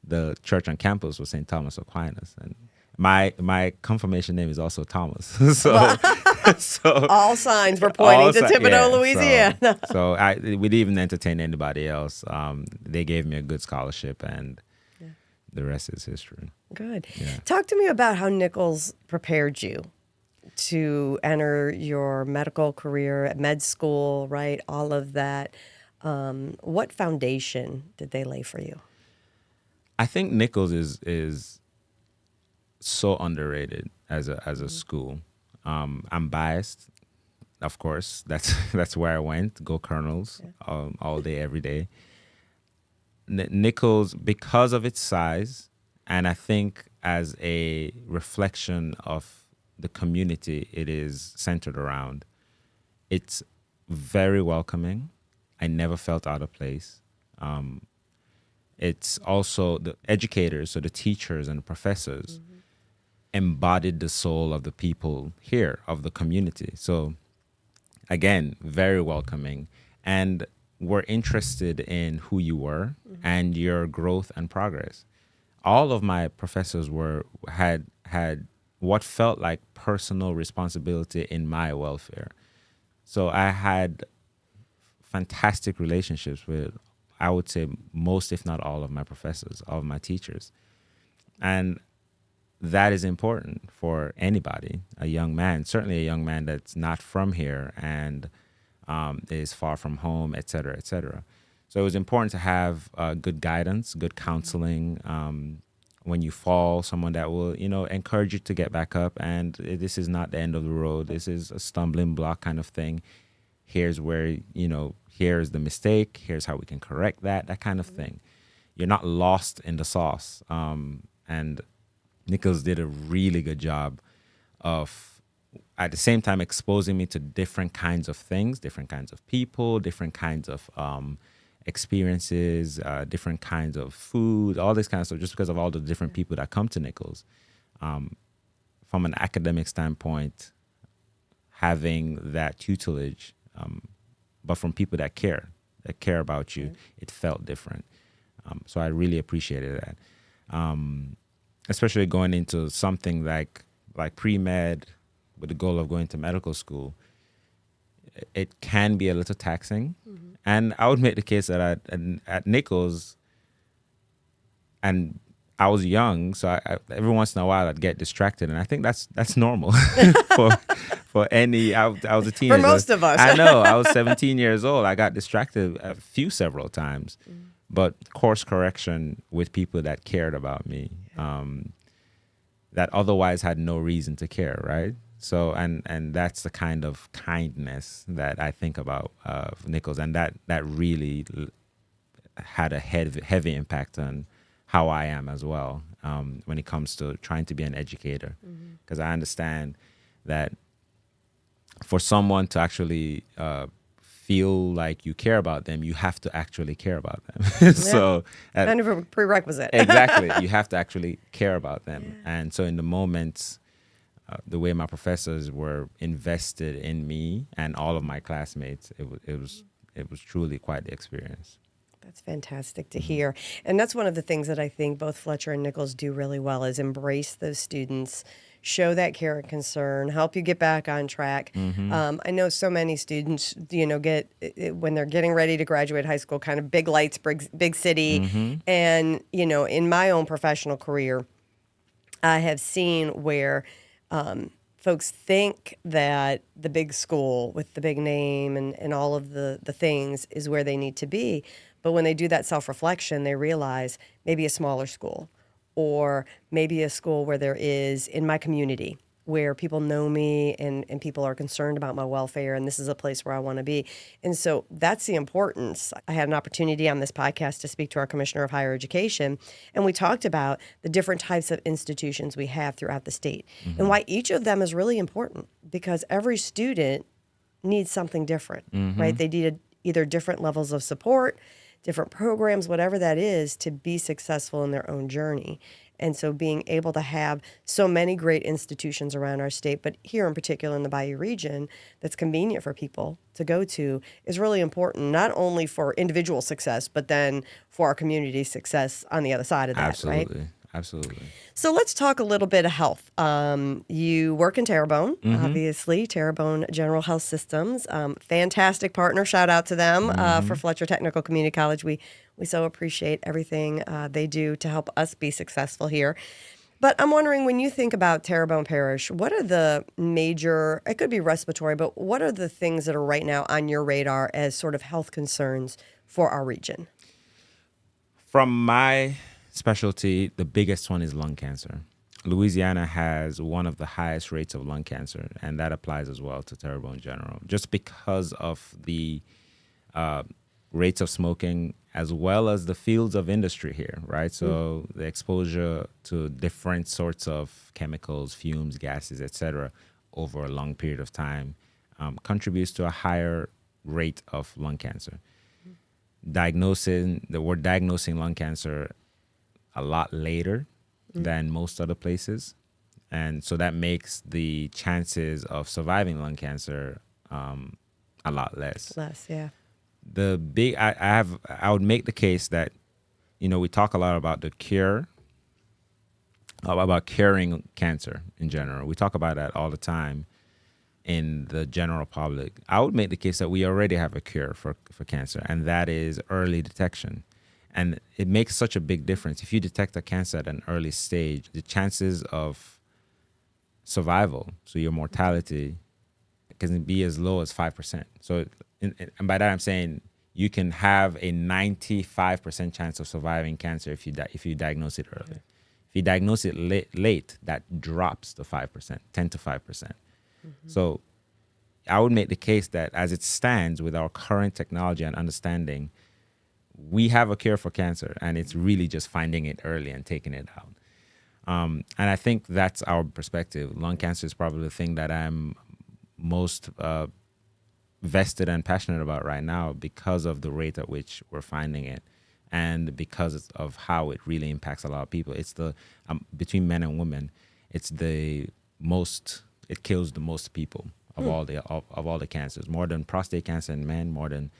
S2: the church on campus was St. Thomas Aquinas. And my confirmation name is also Thomas. so
S1: all signs were pointing to Thibodaux, Louisiana.
S2: So we didn't even entertain anybody else. They gave me a good scholarship, and the rest is history.
S1: Good.
S2: Yeah.
S1: Talk to me about how Nicholls prepared you to enter your medical career at med school, right? All of that. What foundation did they lay for you?
S2: I think Nicholls is so underrated as a school. I'm biased, of course. That's where I went. Go Colonels, all day, every day. Nicholls, because of its size, and I think as a reflection of the community it is centered around, it's very welcoming. I never felt out of place. It's also the educators, so the teachers and the professors, embodied the soul of the people here, of the community. So again, very welcoming, and were interested in who you were and your growth and progress. All of my professors had what felt like personal responsibility in my welfare. So I had fantastic relationships with, I would say, most, if not all, of my professors, all of my teachers. And that is important for anybody, a young man, certainly a young man that's not from here and is far from home, et cetera, et cetera. So it was important to have good guidance, good counseling. When you fall, someone that will, encourage you to get back up. And this is not the end of the road. This is a stumbling block kind of thing. Here's where, here's the mistake. Here's how we can correct that kind of thing. You're not lost in the sauce. And Nichols did a really good job of, at the same time, exposing me to different kinds of things, different kinds of people, different kinds of experiences, different kinds of food, all this kind of stuff, just because of all the different people that come to Nichols. From an academic standpoint, having that tutelage, but from people that care about you, it felt different. So I really appreciated that. Especially going into something like pre-med with the goal of going to medical school, it can be a little taxing. And I would make the case that at Nichols, and I was young, so I every once in a while I'd get distracted, and I think that's normal for any. I was a teenager.
S1: For most of us.
S2: I know. I was 17 years old. I got distracted several times, but course correction with people that cared about me, that otherwise had no reason to care, right? So and that's the kind of kindness that I think about Nichols, and that really had a heavy impact on how I am as well when it comes to trying to be an educator, because I understand that for someone to actually feel like you care about them, you have to actually care about them. So
S1: kind of a prerequisite.
S2: Exactly, you have to actually care about them. And so in the moments, the way my professors were invested in me and all of my classmates, it was truly quite the experience.
S1: That's fantastic to hear. And that's one of the things that I think both Fletcher and Nichols do really well is embrace those students, show that care and concern, help you get back on track. I know so many students, get when they're getting ready to graduate high school, kind of big lights, big city. And, in my own professional career, I have seen where folks think that the big school with the big name and all of the things is where they need to be. But when they do that self-reflection, they realize maybe a smaller school or maybe a school where there is, in my community, where people know me and people are concerned about my welfare, and this is a place where I want to be. And so that's the importance. I had an opportunity on this podcast to speak to our Commissioner of Higher Education, and we talked about the different types of institutions we have throughout the state and why each of them is really important, because every student needs something different, right? They need either different levels of support, different programs, whatever that is, to be successful in their own journey. And so being able to have so many great institutions around our state, but here in particular in the Bayou region, that's convenient for people to go to, is really important, not only for individual success, but then for our community success on the other side of that,
S2: Absolutely.
S1: right?
S2: Absolutely.
S1: So let's talk a little bit of health. You work in Terrebonne, obviously, Terrebonne General Health Systems. Fantastic partner. Shout out to them for Fletcher Technical Community College. We so appreciate everything they do to help us be successful here. But I'm wondering, when you think about Terrebonne Parish, what are the major, it could be respiratory, but what are the things that are right now on your radar as sort of health concerns for our region?
S2: From my specialty, the biggest one is lung cancer. Louisiana has one of the highest rates of lung cancer, and that applies as well to Terrebonne General, just because of the rates of smoking as well as the fields of industry here, right? So the exposure to different sorts of chemicals, fumes, gases, et cetera, over a long period of time contributes to a higher rate of lung cancer. We're diagnosing lung cancer a lot later than most other places. And so that makes the chances of surviving lung cancer a lot less.
S1: Less, yeah.
S2: I would make the case that, we talk a lot about the cure, about curing cancer in general. We talk about that all the time in the general public. I would make the case that we already have a cure for cancer, and that is early detection. And it makes such a big difference. If you detect a cancer at an early stage, the chances of survival, so your mortality, can be as low as 5%. So, and by that I'm saying you can have a 95% chance of surviving cancer if you diagnose it early. If you diagnose it late, that drops to 5%, 10 to 5%. So I would make the case that as it stands with our current technology and understanding, we have a cure for cancer, and it's really just finding it early and taking it out. And I think that's our perspective. Lung cancer is probably the thing that I'm most vested and passionate about right now because of the rate at which we're finding it, and because of how it really impacts a lot of people. It's the between men and women, it kills the most people of all the cancers, more than prostate cancer in men, more than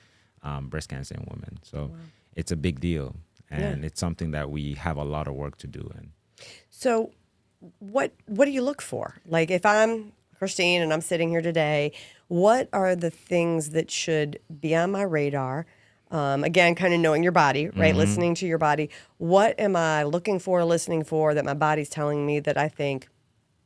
S2: breast cancer in women. So it's a big deal, and it's something that we have a lot of work to do in.
S1: So what do you look for? Like, if I'm Kristine and I'm sitting here today, what are the things that should be on my radar? Again, kind of knowing your body, right? Listening to your body. What am I looking for, listening for, that my body's telling me that I think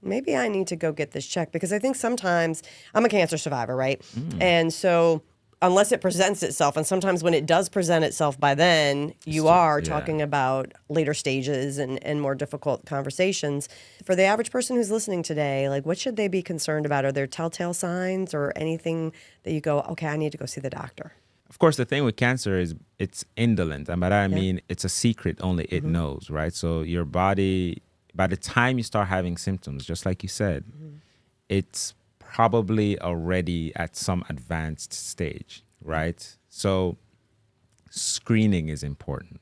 S1: maybe I need to go get this checked? Because I think sometimes I'm a cancer survivor, right? And so unless it presents itself, and sometimes when it does present itself, by then you are talking about later stages and more difficult conversations. For the average person who's listening today, like, what should they be concerned about? Are there telltale signs or anything that you go, okay, I need to go see the doctor?
S2: Of course, the thing with cancer is it's indolent. And by that I mean it's a secret only it knows, right? So your body, by the time you start having symptoms, just like you said, it's probably already at some advanced stage, right? So screening is important.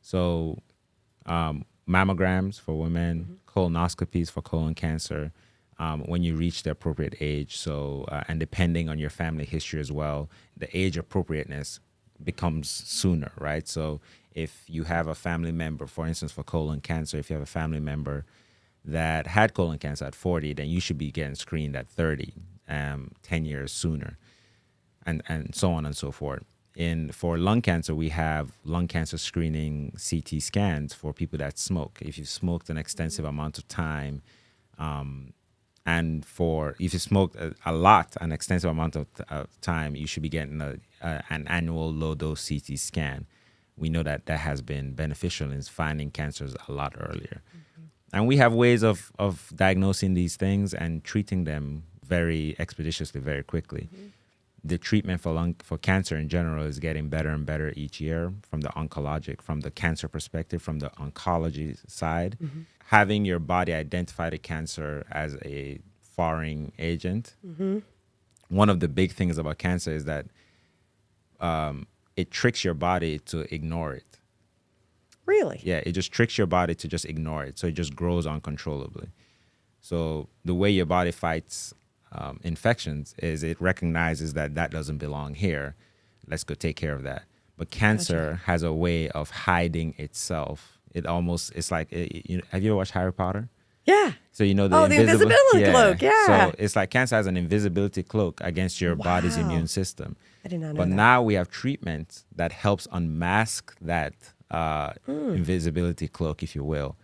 S2: So mammograms for women, colonoscopies for colon cancer, when you reach the appropriate age. So, and depending on your family history as well, the age appropriateness becomes sooner, right? So if you have a family member, for instance, for colon cancer, if you have a family member that had colon cancer at 40, then you should be getting screened at 30, 10 years sooner, and so on and so forth. For lung cancer, we have lung cancer screening CT scans for people that smoke. If you've smoked an extensive amount of time, and if you smoked an extensive amount of time, you should be getting an annual low-dose CT scan. We know that has been beneficial in finding cancers a lot earlier. And we have ways of diagnosing these things and treating them very expeditiously, very quickly. The treatment for cancer in general is getting better and better each year from the cancer perspective, from the oncology side. Having your body identify the cancer as a foreign agent. One of the big things about cancer is that it tricks your body to ignore it.
S1: Really?
S2: Yeah, it just tricks your body to just ignore it. So it just grows uncontrollably. So the way your body fights infections is it recognizes that doesn't belong here. Let's go take care of that. But cancer has a way of hiding itself. It's like, have you ever watched Harry Potter?
S1: Yeah.
S2: So the
S1: invisibility cloak. Yeah.
S2: So it's like cancer has an invisibility cloak against your body's immune system.
S1: I did not know
S2: But
S1: that.
S2: now we have treatment that helps unmask that invisibility cloak, if you will.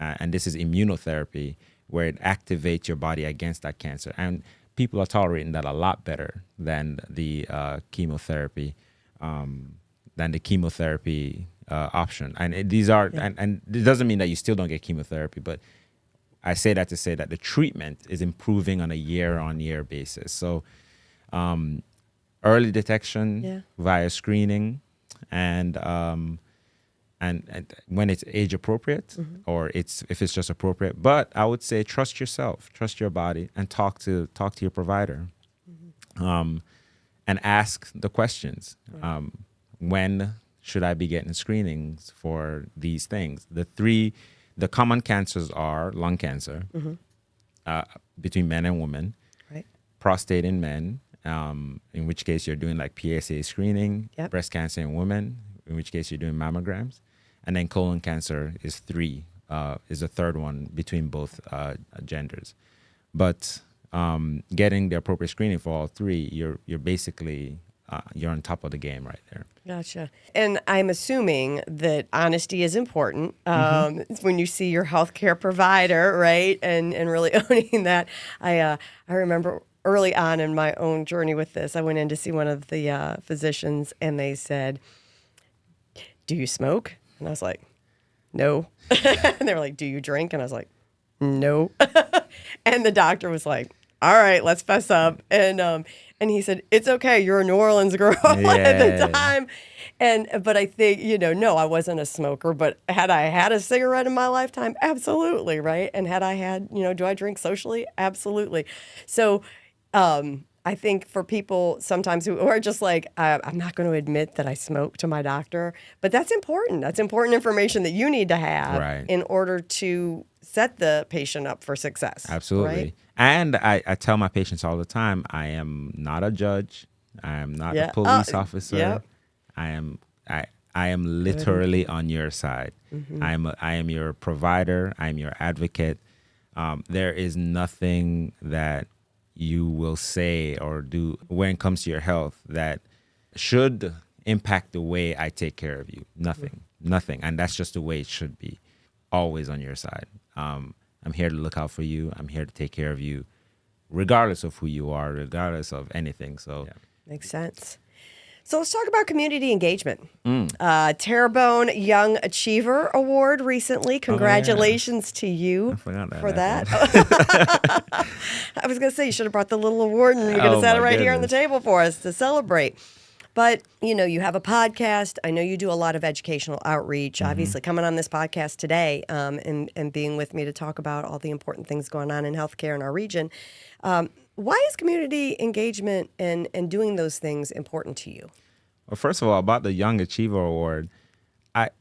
S2: And this is immunotherapy, where it activates your body against that cancer. And people are tolerating that a lot better than the chemotherapy, option. And it doesn't mean that you still don't get chemotherapy, but I say that to say that the treatment is improving on a year-on-year basis. So early detection via screening, and when it's age appropriate, or if it's just appropriate. But I would say trust yourself, trust your body, and talk to your provider, and ask the questions. When should I be getting screenings for these things? The common cancers are lung cancer, between men and women,
S1: Right.
S2: prostate in men, in which case you're doing like PSA screening,
S1: Yep.
S2: breast cancer in women, in which case you're doing mammograms, and then colon cancer is is the third one between both genders. But getting the appropriate screening for all three, you're basically you're on top of the game right there.
S1: Gotcha. And I'm assuming that honesty is important when you see your healthcare provider, right? And really owning that. I remember early on in my own journey with this, I went in to see one of the physicians, and they said, "Do you smoke?" And I was like, "No." And they were like, "Do you drink?" And I was like, "No." And the doctor was like, "All right, let's fess up." And he said, "It's okay. You're a New Orleans girl at the time." But I think, no, I wasn't a smoker, but had I had a cigarette in my lifetime? Absolutely. Right. And had I had, do I drink socially? Absolutely. So, I think for people sometimes who are just like, I'm not going to admit that I smoke to my doctor, but that's important. That's important information that you need to have in order to set the patient up for success.
S2: Absolutely.
S1: Right?
S2: And I tell my patients all the time, I am not a judge. I am not a police officer.
S1: Yep.
S2: I am literally on your side. I am your provider. I am your advocate. There is nothing that you will say or do when it comes to your health that should impact the way I take care of you. Nothing. And that's just the way it should be. Always on your side. I'm here to look out for you. I'm here to take care of you, regardless of who you are, regardless of anything. So,
S1: Makes sense. So let's talk about community engagement. Terrebonne Young Achiever Award recently. Congratulations to you for that. I was going to say, you should have brought the little award and you could have set it right here on the table for us to celebrate. But, you have a podcast. I know you do a lot of educational outreach, obviously coming on this podcast today and being with me to talk about all the important things going on in healthcare in our region. Why is community engagement and doing those things important to you?
S2: Well, first of all, about the Young Achiever Award,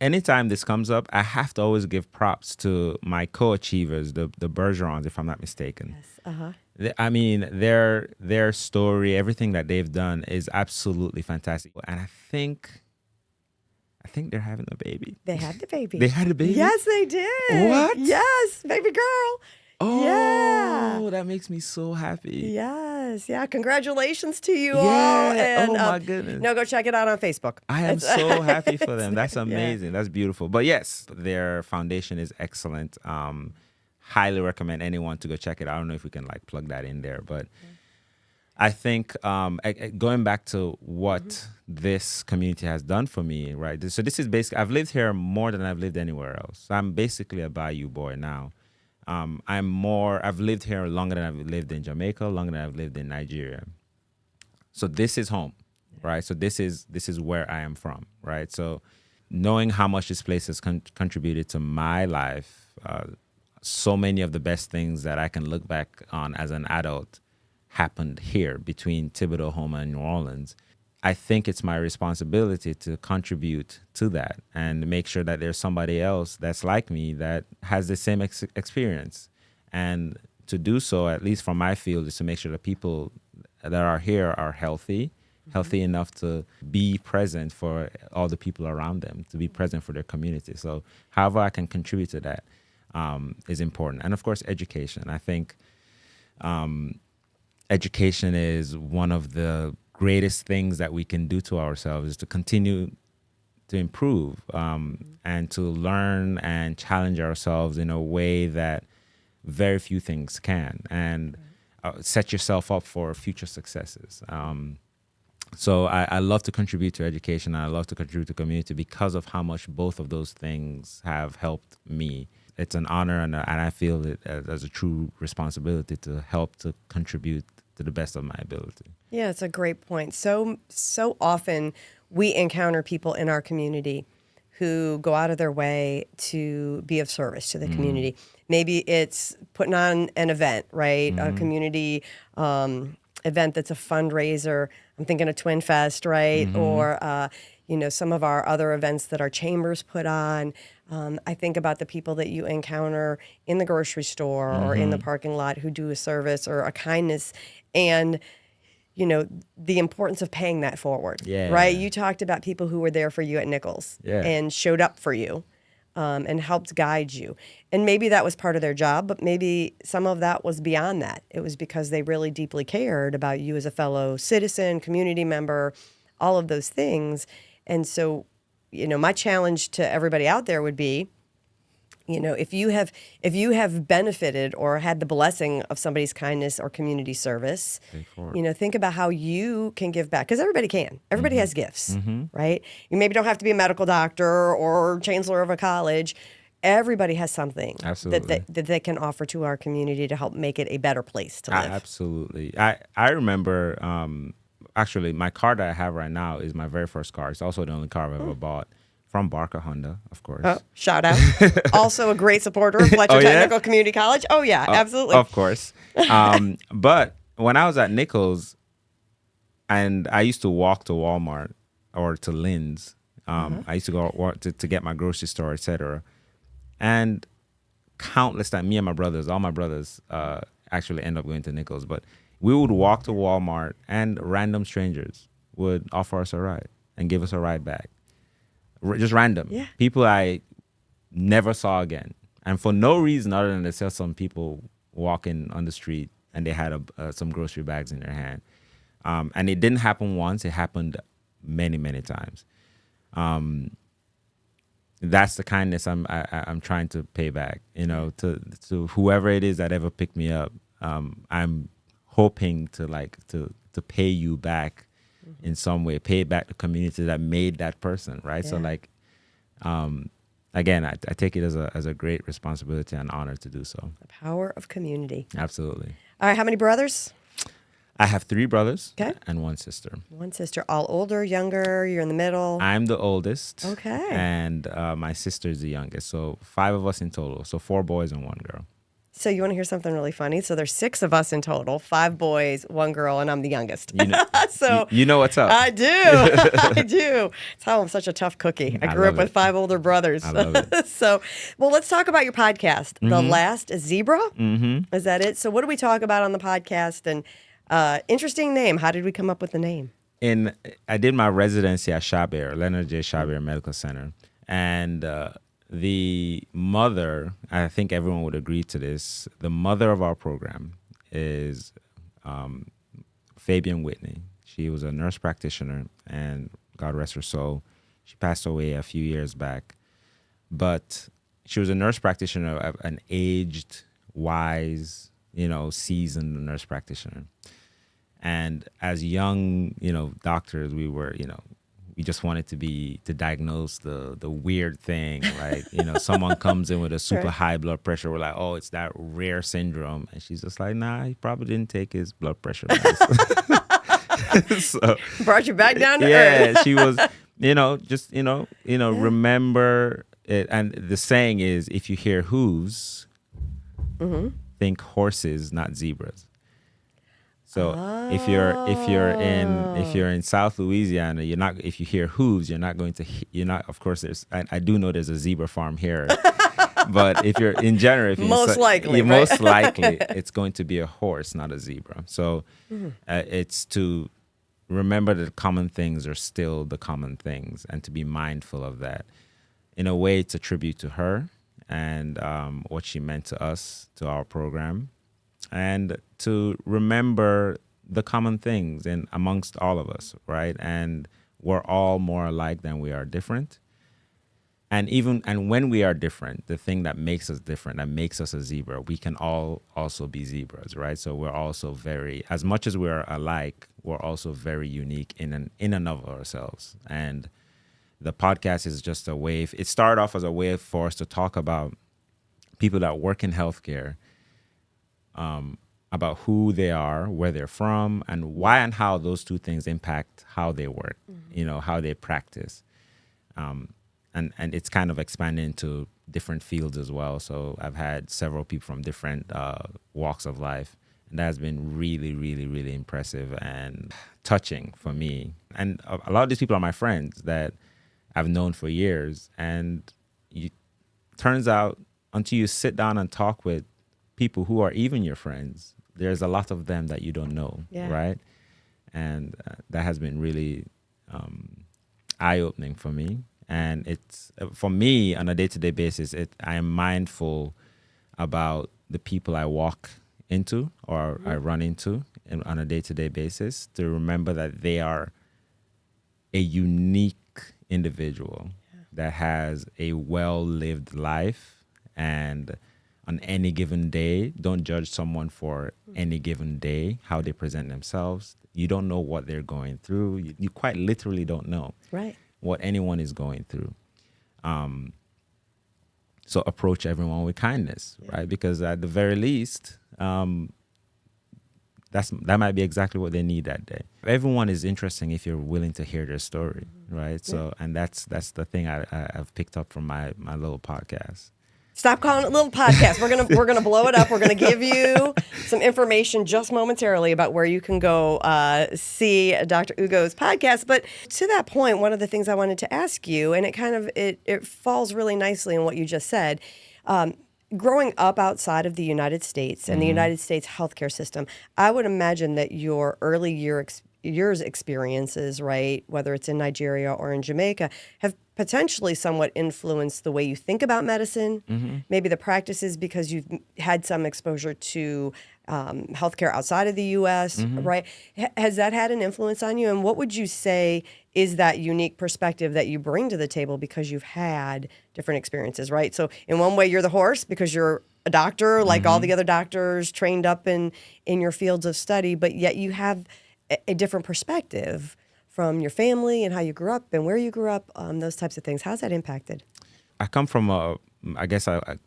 S2: anytime this comes up, I have to always give props to my co-achievers, the Bergerons, if I'm not mistaken.
S1: Yes.
S2: I mean, their story, everything that they've done is absolutely fantastic. And I think they're having a baby.
S1: They had the baby.
S2: They had a baby?
S1: Yes, they did.
S2: What?
S1: Yes, baby girl.
S2: Oh,
S1: yeah.
S2: That makes me so happy.
S1: Yes. Yeah. Congratulations to you all.
S2: Yeah.
S1: And,
S2: my goodness.
S1: No, go check it out on Facebook.
S2: I am so happy for them. That's amazing. That's beautiful. But yes, their foundation is excellent. Highly recommend anyone to go check it out. I don't know if we can plug that in there, but I think going back to what this community has done for me, right? So this is basically, I've lived here more than I've lived anywhere else. So I'm basically a Bayou boy now. I've lived here longer than I've lived in Jamaica, longer than I've lived in Nigeria. So this is home, right? So this is where I am from, right? So knowing how much this place has contributed to my life, so many of the best things that I can look back on as an adult happened here between Thibodeau, Houma, and New Orleans. I think it's my responsibility to contribute to that and make sure that there's somebody else that's like me that has the same experience. And to do so, at least from my field, is to make sure the people that are here are healthy enough to be present for all the people around them, to be present for their community. So however I can contribute to that is important. And of course, education. I think education is one of the greatest things that we can do to ourselves, is to continue to improve and to learn and challenge ourselves in a way that very few things can, and set yourself up for future successes. So I love to contribute to education. I love to contribute to community because of how much both of those things have helped me. It's an honor, and I feel it as a true responsibility to help to contribute to the best of my ability.
S1: Yeah, it's a great point. So often we encounter people in our community who go out of their way to be of service to the community. Maybe it's putting on an event, right? A community event that's a fundraiser. I'm thinking of Twin Fest, right? Or, some of our other events that our chambers put on. I think about the people that you encounter in the grocery store or in the parking lot who do a service or a kindness. And, the importance of paying that forward.
S2: Yeah.
S1: Right? You talked about people who were there for you at Nichols and showed up for you and helped guide you. And maybe that was part of their job, but maybe some of that was beyond that. It was because they really deeply cared about you as a fellow citizen, community member, all of those things. And so, my challenge to everybody out there would be, if you have benefited or had the blessing of somebody's kindness or community service, think about how you can give back, because everybody can. Everybody has gifts, right? You maybe don't have to be a medical doctor or chancellor of a college. Everybody has something that they can offer to our community to help make it a better place to live.
S2: Absolutely. I remember, actually, my car that I have right now is my very first car. It's also the only car I've ever bought. From Barker Honda, of course.
S1: Oh, shout out. Also a great supporter of Fletcher Technical Community College. Oh, yeah, absolutely.
S2: Of course. But when I was at Nichols, and I used to walk to Walmart or to Lynn's, I used to go to get my grocery store, etc. And countless times, me and my brothers, all my brothers actually end up going to Nichols. But we would walk to Walmart, and random strangers would offer us a ride and give us a ride back. Just random.
S1: Yeah.
S2: People I never saw again. And for no reason other than they saw some people walking on the street and they had some grocery bags in their hand. And it didn't happen once. It happened many, many times. That's the kindness I'm trying to pay back, to whoever it is that ever picked me up. I'm hoping to pay you back in some way, pay back the community that made that person, right?
S1: Yeah.
S2: So again, I take it as a great responsibility and honor to do so.
S1: The power of community.
S2: Absolutely.
S1: All right, how many brothers?
S2: I have 3 brothers
S1: Okay.
S2: and 1 sister.
S1: 1 sister. All older, younger, you're in the middle?
S2: I'm the oldest.
S1: Okay.
S2: And my sister is the youngest. So 5 of us in total. So 4 boys and 1 girl.
S1: So you want to hear something really funny? So there's 6 of us in total, 5 boys, 1 girl, and I'm the youngest.
S2: You know what's up.
S1: I do. I do. It's how I'm such a tough cookie. I grew up with 5 older brothers.
S2: I love it.
S1: So, well, let's talk about your podcast, The Last Zebra.
S2: Mm-hmm.
S1: Is that it? So what do we talk about on the podcast? And interesting name. How did we come up with the name?
S2: I did my residency at Chabert, Leonard J. Chabert Medical Center. And the mother, I think everyone would agree to this, the mother of our program is Fabian Whitney. She was a nurse practitioner, and God rest her soul, she passed away a few years back. But she was a nurse practitioner, an aged, wise, seasoned nurse practitioner. And as young, doctors, we were, we just wanted to diagnose the weird thing, right? Someone comes in with a super high blood pressure. We're like, oh, it's that rare syndrome. And she's just like, nah, he probably didn't take his blood pressure medicine. So,
S1: brought you back down to earth.
S2: Yeah, she was, remember it. And the saying is, if you hear hooves, think horses, not zebras. So if you're in South Louisiana, if you hear hooves, of course I do know there's a zebra farm here. But if you're in general,
S1: most likely
S2: it's going to be a horse, not a zebra. So it's to remember that common things are still the common things, and to be mindful of that. In a way, it's a tribute to her and what she meant to us, to our program, and to remember the common things in amongst all of us, right? And we're all more alike than we are different. And when we are different, the thing that makes us different, that makes us a zebra, we can all also be zebras, right? So we're also as much as we're alike, we're also very unique in and of ourselves. And the podcast is just a way. It started off as a way for us to talk about people that work in healthcare, about who they are, where they're from, and why and how those two things impact how they work, how they practice. And it's kind of expanded into different fields as well. So I've had several people from different walks of life. And that has been really, really, really impressive and touching for me. And a lot of these people are my friends that I've known for years. And turns out, until you sit down and talk with people who are even your friends, there's a lot of them that you don't know, right? And that has been really eye-opening for me. And it's for me on a day-to-day basis, I am mindful about the people I walk into or I run into on a day-to-day basis, to remember that they are a unique individual that has a well-lived life. And on any given day, don't judge someone for any given day, how they present themselves. You don't know what they're going through. You quite literally don't know what anyone is going through. So approach everyone with kindness, right? Because at the very least, that might be exactly what they need that day. Everyone is interesting if you're willing to hear their story, right? So, and that's the thing I've picked up from my little podcast.
S1: Stop calling it little podcast. We're gonna blow it up. We're gonna give you some information just momentarily about where you can go see Dr. Ugo's podcast. But to that point, one of the things I wanted to ask you, and it falls really nicely in what you just said. Growing up outside of the United States and the United States healthcare system, I would imagine that your early years experiences, right, whether it's in Nigeria or in Jamaica, have potentially somewhat influenced the way you think about medicine, maybe the practices, because you've had some exposure to healthcare outside of the U.S., right? Has that had an influence on you? And what would you say is that unique perspective that you bring to the table because you've had different experiences, right? So in one way, you're the horse because you're a doctor, like all the other doctors trained up in your fields of study, but yet you have a different perspective from your family and how you grew up and where you grew up, those types of things. How's that impacted?
S2: I come from a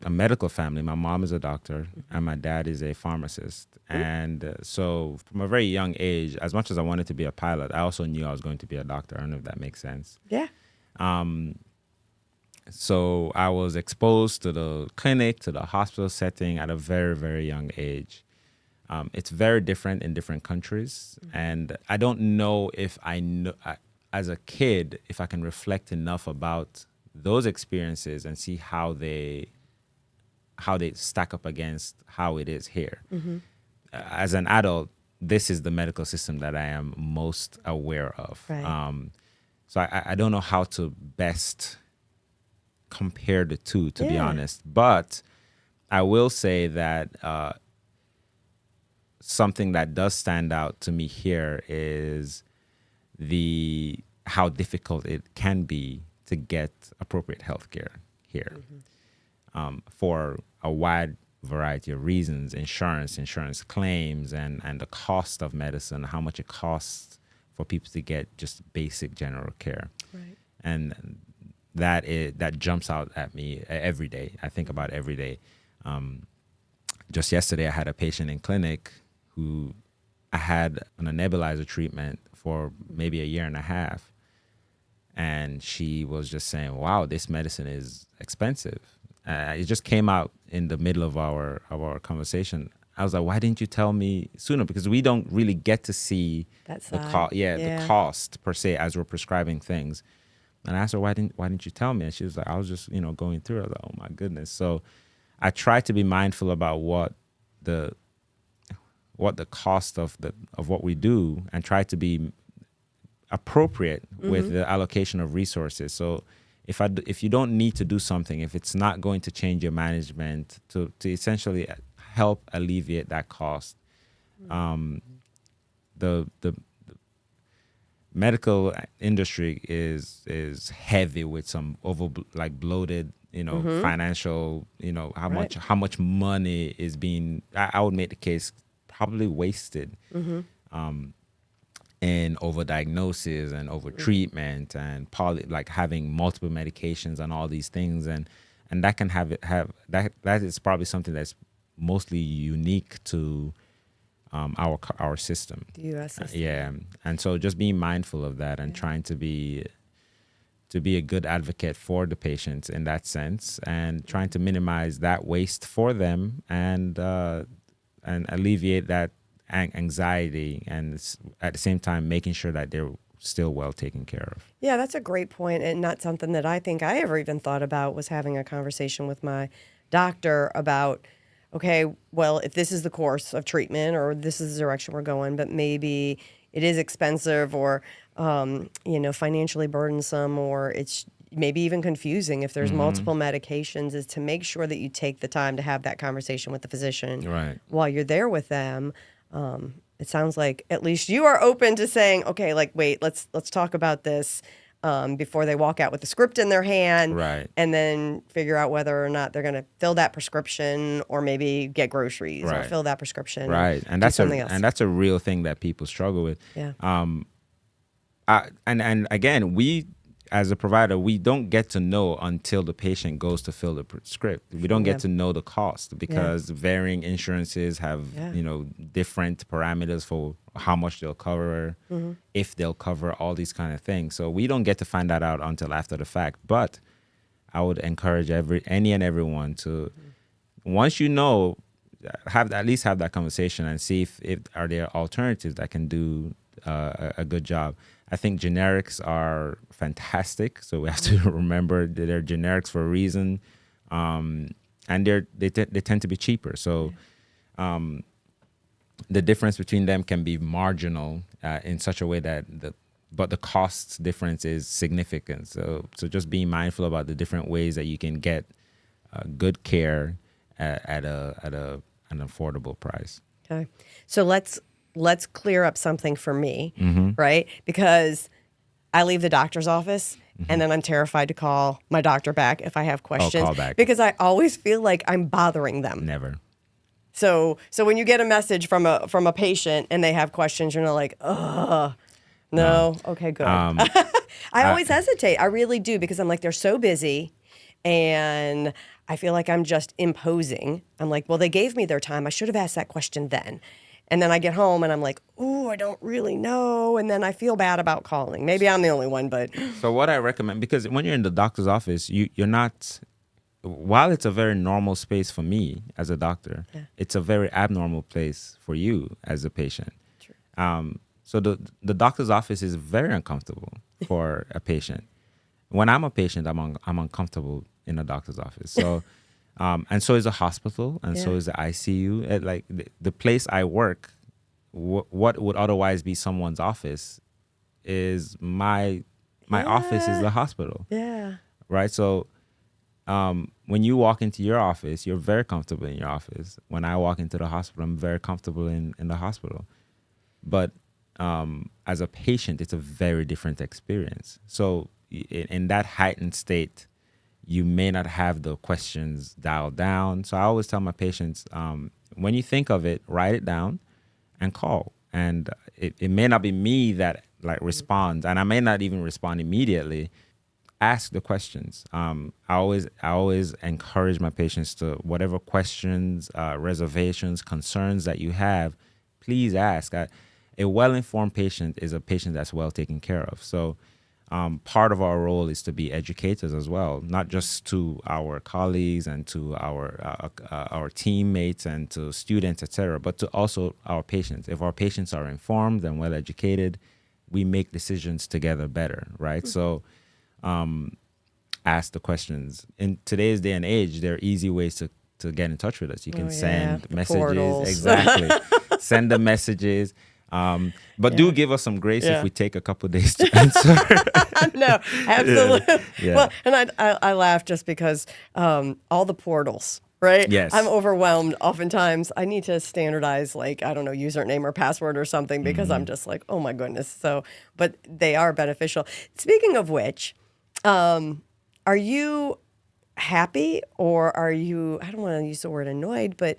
S2: medical family. My mom is a doctor and my dad is a pharmacist. And so from a very young age, as much as I wanted to be a pilot, I also knew I was going to be a doctor. I don't know if that makes sense.
S1: Yeah.
S2: So I was exposed to the clinic, to the hospital setting at a very, very young age. It's very different in different countries. And I don't know if as a kid, if I can reflect enough about those experiences and see how they stack up against how it is here. As an adult, this is the medical system that I am most aware of.
S1: Right.
S2: So I don't know how to best compare the two, to be honest. But I will say that something that does stand out to me here is how difficult it can be to get appropriate health care here for a wide variety of reasons: insurance claims, and the cost of medicine, how much it costs for people to get just basic general care.
S1: Right.
S2: And that jumps out at me every day. I think about it every day. Just yesterday, I had a patient in clinic who I had on a nebulizer treatment for maybe a year and a half. And she was just saying, wow, this medicine is expensive. It just came out in the middle of our conversation. I was like, why didn't you tell me sooner? Because we don't really get to see the cost per se as we're prescribing things. And I asked her, why didn't you tell me? And she was like, I was just, going through it. I was like, oh my goodness. So I try to be mindful about what the cost of what we do, and try to be appropriate with the allocation of resources. So if you don't need to do something, if it's not going to change your management to essentially help alleviate that cost, the medical industry is heavy with some bloated, financial, how much money is being, I would make the case, probably wasted in overdiagnosis and overtreatment and having multiple medications and all these things, and that can have that is probably something that's mostly unique to our system,
S1: The U.S. system.
S2: Yeah, and so just being mindful of that and trying to be a good advocate for the patients in that sense, and trying to minimize that waste for them and alleviate that anxiety, and at the same time making sure that they're still well taken care of.
S1: Yeah, that's a great point, and not something that I think I ever even thought about, was having a conversation with my doctor about, okay, well, if this is the course of treatment or this is the direction we're going, but maybe, it is expensive or, financially burdensome, or it's maybe even confusing if there's multiple medications, is to make sure that you take the time to have that conversation with the physician while you're there with them. It sounds like at least you are open to saying, okay, like, wait, let's talk about this before they walk out with the script in their hand, and then figure out whether or not they're going to fill that prescription or maybe get groceries or fill that prescription.
S2: And that's a real thing that people struggle with. And again, we, as a provider, we don't get to know until the patient goes to fill the script. We don't get to know the cost because varying insurances have, different parameters for how much they'll cover, if they'll cover, all these kind of things. So we don't get to find that out until after the fact. But I would encourage any and everyone to, once you know, at least have that conversation and see if are there alternatives that can do a good job. I think generics are fantastic, so we have to remember that they're generics for a reason, and they tend to be cheaper. So the difference between them can be marginal in such a way that but the cost difference is significant. So just being mindful about the different ways that you can get good care at an affordable price.
S1: Okay, so let's clear up something for me, right? Because I leave the doctor's office and then I'm terrified to call my doctor back if I have questions.
S2: Call back.
S1: Because I always feel like I'm bothering them.
S2: Never.
S1: So when you get a message from a patient and they have questions, you're not like, ugh, no. Okay, good. I always hesitate. I really do, because I'm like, they're so busy and I feel like I'm just imposing. I'm like, well, they gave me their time. I should have asked that question then. And then I get home and I'm like, ooh, I don't really know. And then I feel bad about calling. Maybe I'm the only one, but.
S2: So what I recommend, because when you're in the doctor's office, you're not, while it's a very normal space for me as a doctor, it's a very abnormal place for you as a patient. True. So the doctor's office is very uncomfortable for a patient. When I'm a patient, I'm uncomfortable in a doctor's office. So. And so is a hospital, and so is the ICU. Like the place I work, what would otherwise be someone's office is my office is the hospital. Yeah. Right. So when you walk into your office, you're very comfortable in your office. When I walk into the hospital, I'm very comfortable in the hospital. But as a patient, it's a very different experience. So in that heightened state, you may not have the questions dialed down. So I always tell my patients, when you think of it, write it down and call. And it may not be me that responds, and I may not even respond immediately. Ask the questions. I always encourage my patients to, whatever questions, reservations, concerns that you have, please ask. A well-informed patient is a patient that's well taken care of. So part of our role is to be educators as well, not just to our colleagues and to our teammates and to students, etc., but to also our patients. If our patients are informed and well educated, we make decisions together better, right? So ask the questions. In today's day and age, there are easy ways to get in touch with us. You can send messages.
S1: Portals.
S2: Exactly. Send the messages. But do give us some grace if we take a couple of days to answer.
S1: No, absolutely. Yeah. Well, and I laugh just because all the portals, right?
S2: Yes.
S1: I'm overwhelmed. Oftentimes I need to standardize, username or password or something, because I'm just like, oh my goodness. So, but they are beneficial. Speaking of which, are you happy, or are you, I don't want to use the word annoyed, but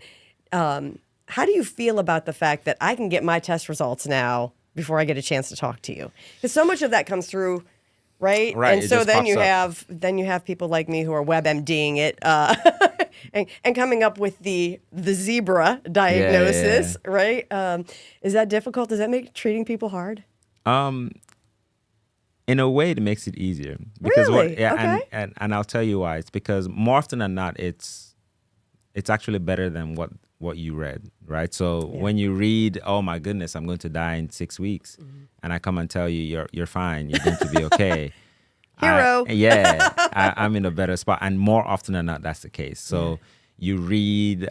S1: how do you feel about the fact that I can get my test results now before I get a chance to talk to you? Because so much of that comes through, right?
S2: Right.
S1: And so then you have people like me who are WebMDing it and coming up with the zebra diagnosis, right? Is that difficult? Does that make treating people hard?
S2: In a way, it makes it easier. Because
S1: really? Okay.
S2: And I'll tell you why. It's because more often than not, it's actually better than what you read, right? So when you read, oh my goodness, I'm going to die in 6 weeks, and I come and tell you you're fine, you're going to be okay.
S1: Hero.
S2: I'm in a better spot, and more often than not, that's the case. So you read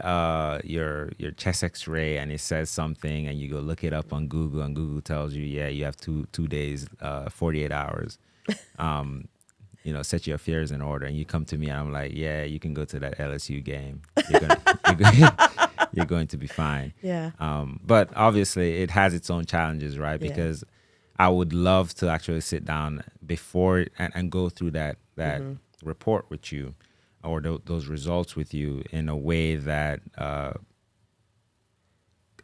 S2: your chest X-ray and it says something, and you go look it up on Google, and Google tells you, yeah, you have two days, 48 hours. Set your affairs in order, and you come to me and I'm like, yeah, you can go to that LSU game. You're going to be fine.
S1: Yeah.
S2: But obviously it has its own challenges, right? Because I would love to actually sit down before and go through that report with you, or those results with you in a way that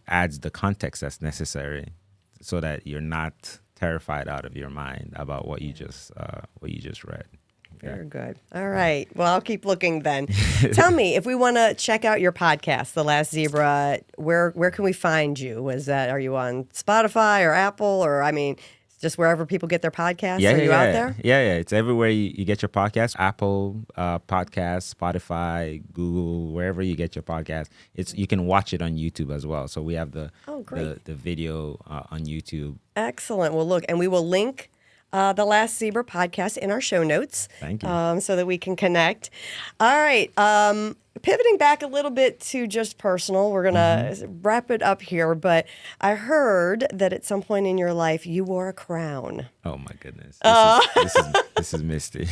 S2: adds the context that's necessary, so that you're not terrified out of your mind about what you just read.
S1: Very good. All right. Well, I'll keep looking then. Tell me, if we want to check out your podcast, The Last Zebra, where can we find you? Are you on Spotify or Apple, or just wherever people get their podcasts? Are you out there?
S2: Yeah. It's everywhere you get your podcast. Apple Podcasts, Spotify, Google, wherever you get your podcast. You can watch it on YouTube as well. So we have the video on YouTube.
S1: Excellent. Well, look, and we will link the Last Zebra podcast in our show notes.
S2: Thank you.
S1: So that we can connect. All right. Pivoting back a little bit to just personal, we're going to wrap it up here, but I heard that at some point in your life you wore a crown.
S2: Oh my goodness. This is Misty.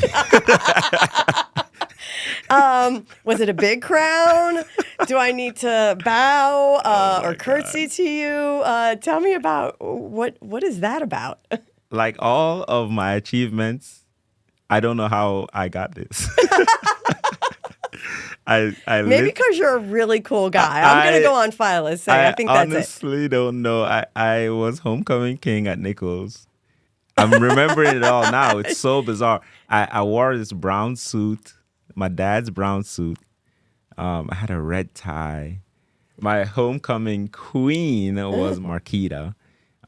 S1: Was it a big crown? Do I need to bow or curtsy to you? Tell me about what is that about?
S2: Like all of my achievements, I don't know how I got this.
S1: Maybe because you're a really cool guy. I'm going to go on file as saying I think that's it.
S2: I honestly don't know. I was homecoming king at Nichols. I'm remembering it all now. It's so bizarre. I wore this brown suit, my dad's brown suit. I had a red tie. My homecoming queen was Marquita.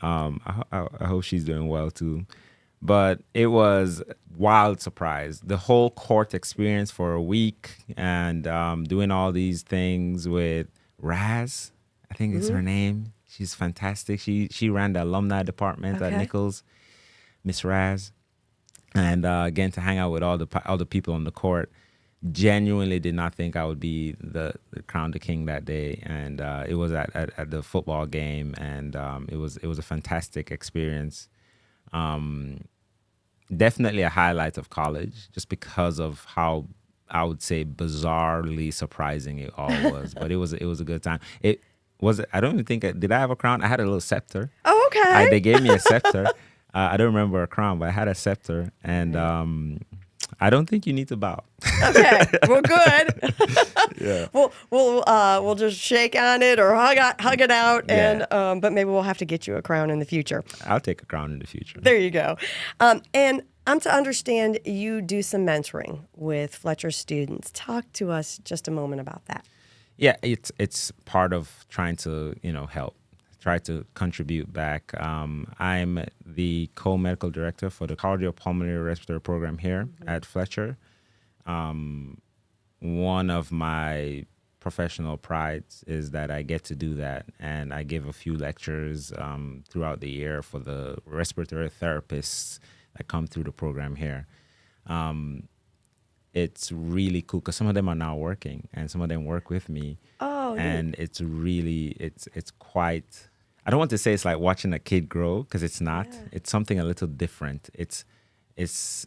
S2: I hope she's doing well too. But it was wild surprise. The whole court experience for a week, and doing all these things with Raz, I think is her name. She's fantastic. She ran the alumni department at Nichols, Miss Raz, and again to hang out with all the people on the court. Genuinely did not think I would be the crown the king that day, and it was at the football game, and it was a fantastic experience. Definitely a highlight of college, just because of how I would say bizarrely surprising it all was. But it was a good time. I don't even think did I have a crown? I had a little scepter.
S1: Oh, okay.
S2: They gave me a scepter. I don't remember a crown, but I had a scepter, and I don't think you need to bow.
S1: Okay, well, good.
S2: Yeah.
S1: We'll just shake on it or hug it out, and but maybe we'll have to get you a crown in the future.
S2: I'll take a crown in the future.
S1: There you go. And I'm to understand you do some mentoring with Fletcher students. Talk to us just a moment about that.
S2: Yeah, it's part of trying to help. Try to contribute back. I'm the co-medical director for the cardiopulmonary respiratory program here at Fletcher. One of my professional prides is that I get to do that, and I give a few lectures throughout the year for the respiratory therapists that come through the program here. It's really cool because some of them are now working, and some of them work with me.
S1: Oh,
S2: and it's really it's quite. I don't want to say it's like watching a kid grow, because it's not. Yeah. It's something a little different. It's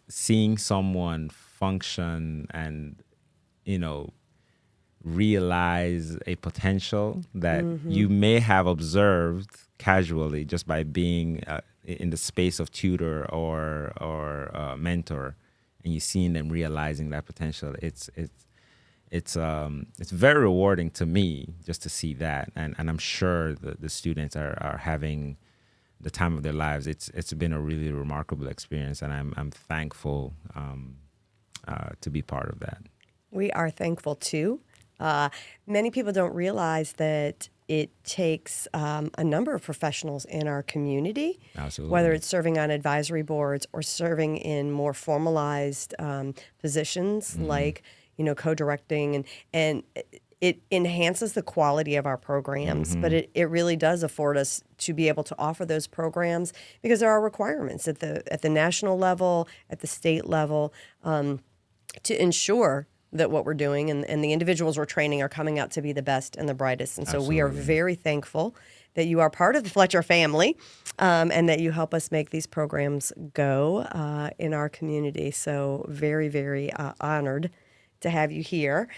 S2: seeing someone function and realize a potential that you may have observed casually just by being in the space of tutor or mentor, and you seeing them realizing that potential. It's very rewarding to me just to see that, and I'm sure the students are having the time of their lives. It's been a really remarkable experience, and I'm thankful to be part of that.
S1: We are thankful too. Many people don't realize that it takes a number of professionals in our community,
S2: Absolutely.
S1: Whether it's serving on advisory boards or serving in more formalized positions like co-directing, and it enhances the quality of our programs, but it really does afford us to be able to offer those programs because there are requirements at the national level, at the state level, to ensure that what we're doing and the individuals we're training are coming out to be the best and the brightest. And so we are very thankful that you are part of the Fletcher family and that you help us make these programs go in our community. So very, very honored to have you here.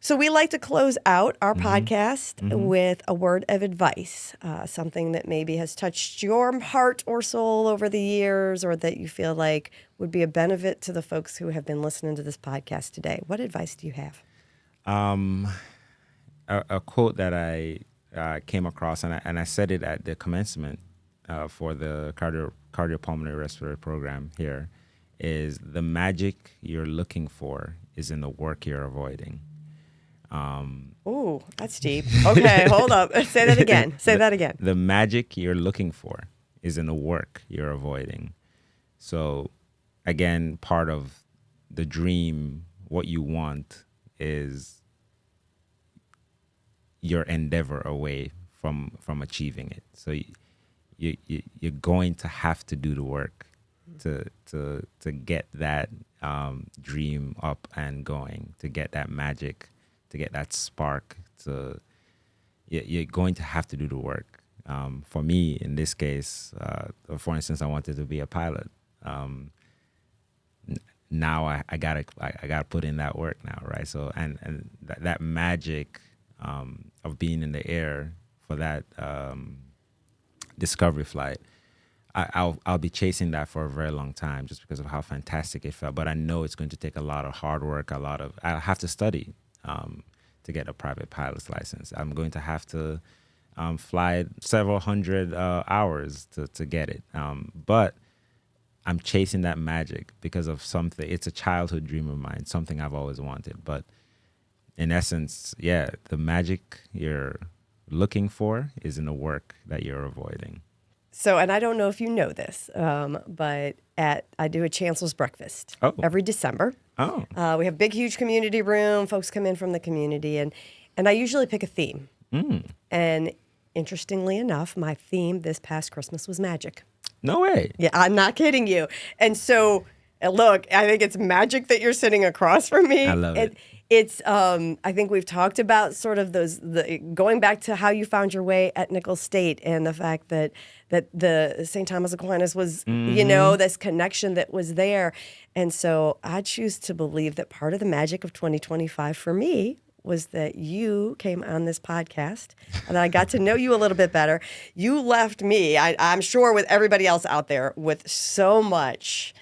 S1: So we like to close out our podcast with a word of advice, something that maybe has touched your heart or soul over the years or that you feel like would be a benefit to the folks who have been listening to this podcast today. What advice do you have?
S2: A quote that I came across, and I said it at the commencement for the cardiopulmonary respiratory program here, is the magic you're looking for is in the work you're avoiding.
S1: Ooh, that's deep. Okay, hold up. Say that again. Say that again.
S2: The magic you're looking for is in the work you're avoiding. So, again, part of the dream, what you want is your endeavor away from achieving it. So you're going to have to do the work to get that dream up and going, to get that magic, to get that spark. You're going to have to do the work. For me, in this case, for instance, I wanted to be a pilot. Now I gotta put in that work now, right? So and that magic of being in the air for that discovery flight, I'll be chasing that for a very long time just because of how fantastic it felt. But I know it's going to take a lot of hard work, I have to study to get a private pilot's license. I'm going to have to fly several hundred hours to get it. But I'm chasing that magic because of something. It's a childhood dream of mine, something I've always wanted. But in essence, yeah, the magic you're looking for is in the work that you're avoiding.
S1: So, and I don't know if you know this, but I do a Chancellor's breakfast every December.
S2: Oh.
S1: We have a big, huge community room. Folks come in from the community, and I usually pick a theme. And interestingly enough, my theme this past Christmas was magic.
S2: No way.
S1: Yeah, I'm not kidding you. And so, look, I think it's magic that you're sitting across from me.
S2: I love it.
S1: It's, I think we've talked about sort of going back to how you found your way at Nichols State and the fact that the St. Thomas Aquinas was, this connection that was there. And so I choose to believe that part of the magic of 2025 for me was that you came on this podcast and I got to know you a little bit better. You left me, I'm sure with everybody else out there, with so much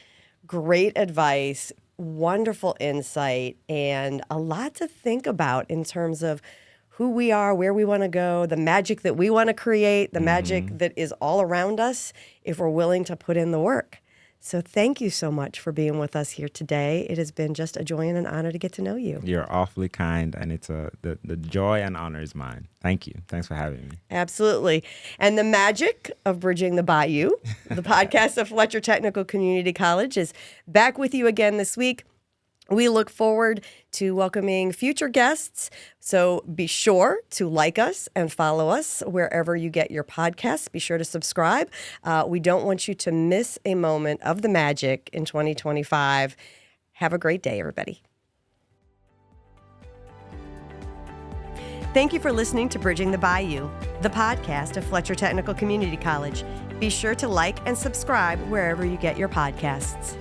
S1: great advice, wonderful insight, and a lot to think about in terms of who we are, where we want to go, the magic that we want to create, the magic that is all around us if we're willing to put in the work. So thank you so much for being with us here today. It has been just a joy and an honor to get to know you.
S2: You're awfully kind, and it's the joy and honor is mine. Thank you. Thanks for having me.
S1: Absolutely. And the magic of Bridging the Bayou, the podcast of Fletcher Technical Community College, is back with you again this week. We look forward to welcoming future guests, so be sure to like us and follow us wherever you get your podcasts. Be sure to subscribe. We don't want you to miss a moment of the magic in 2025. Have a great day, everybody. Thank you for listening to Bridging the Bayou, the podcast of Fletcher Technical Community College. Be sure to like and subscribe wherever you get your podcasts.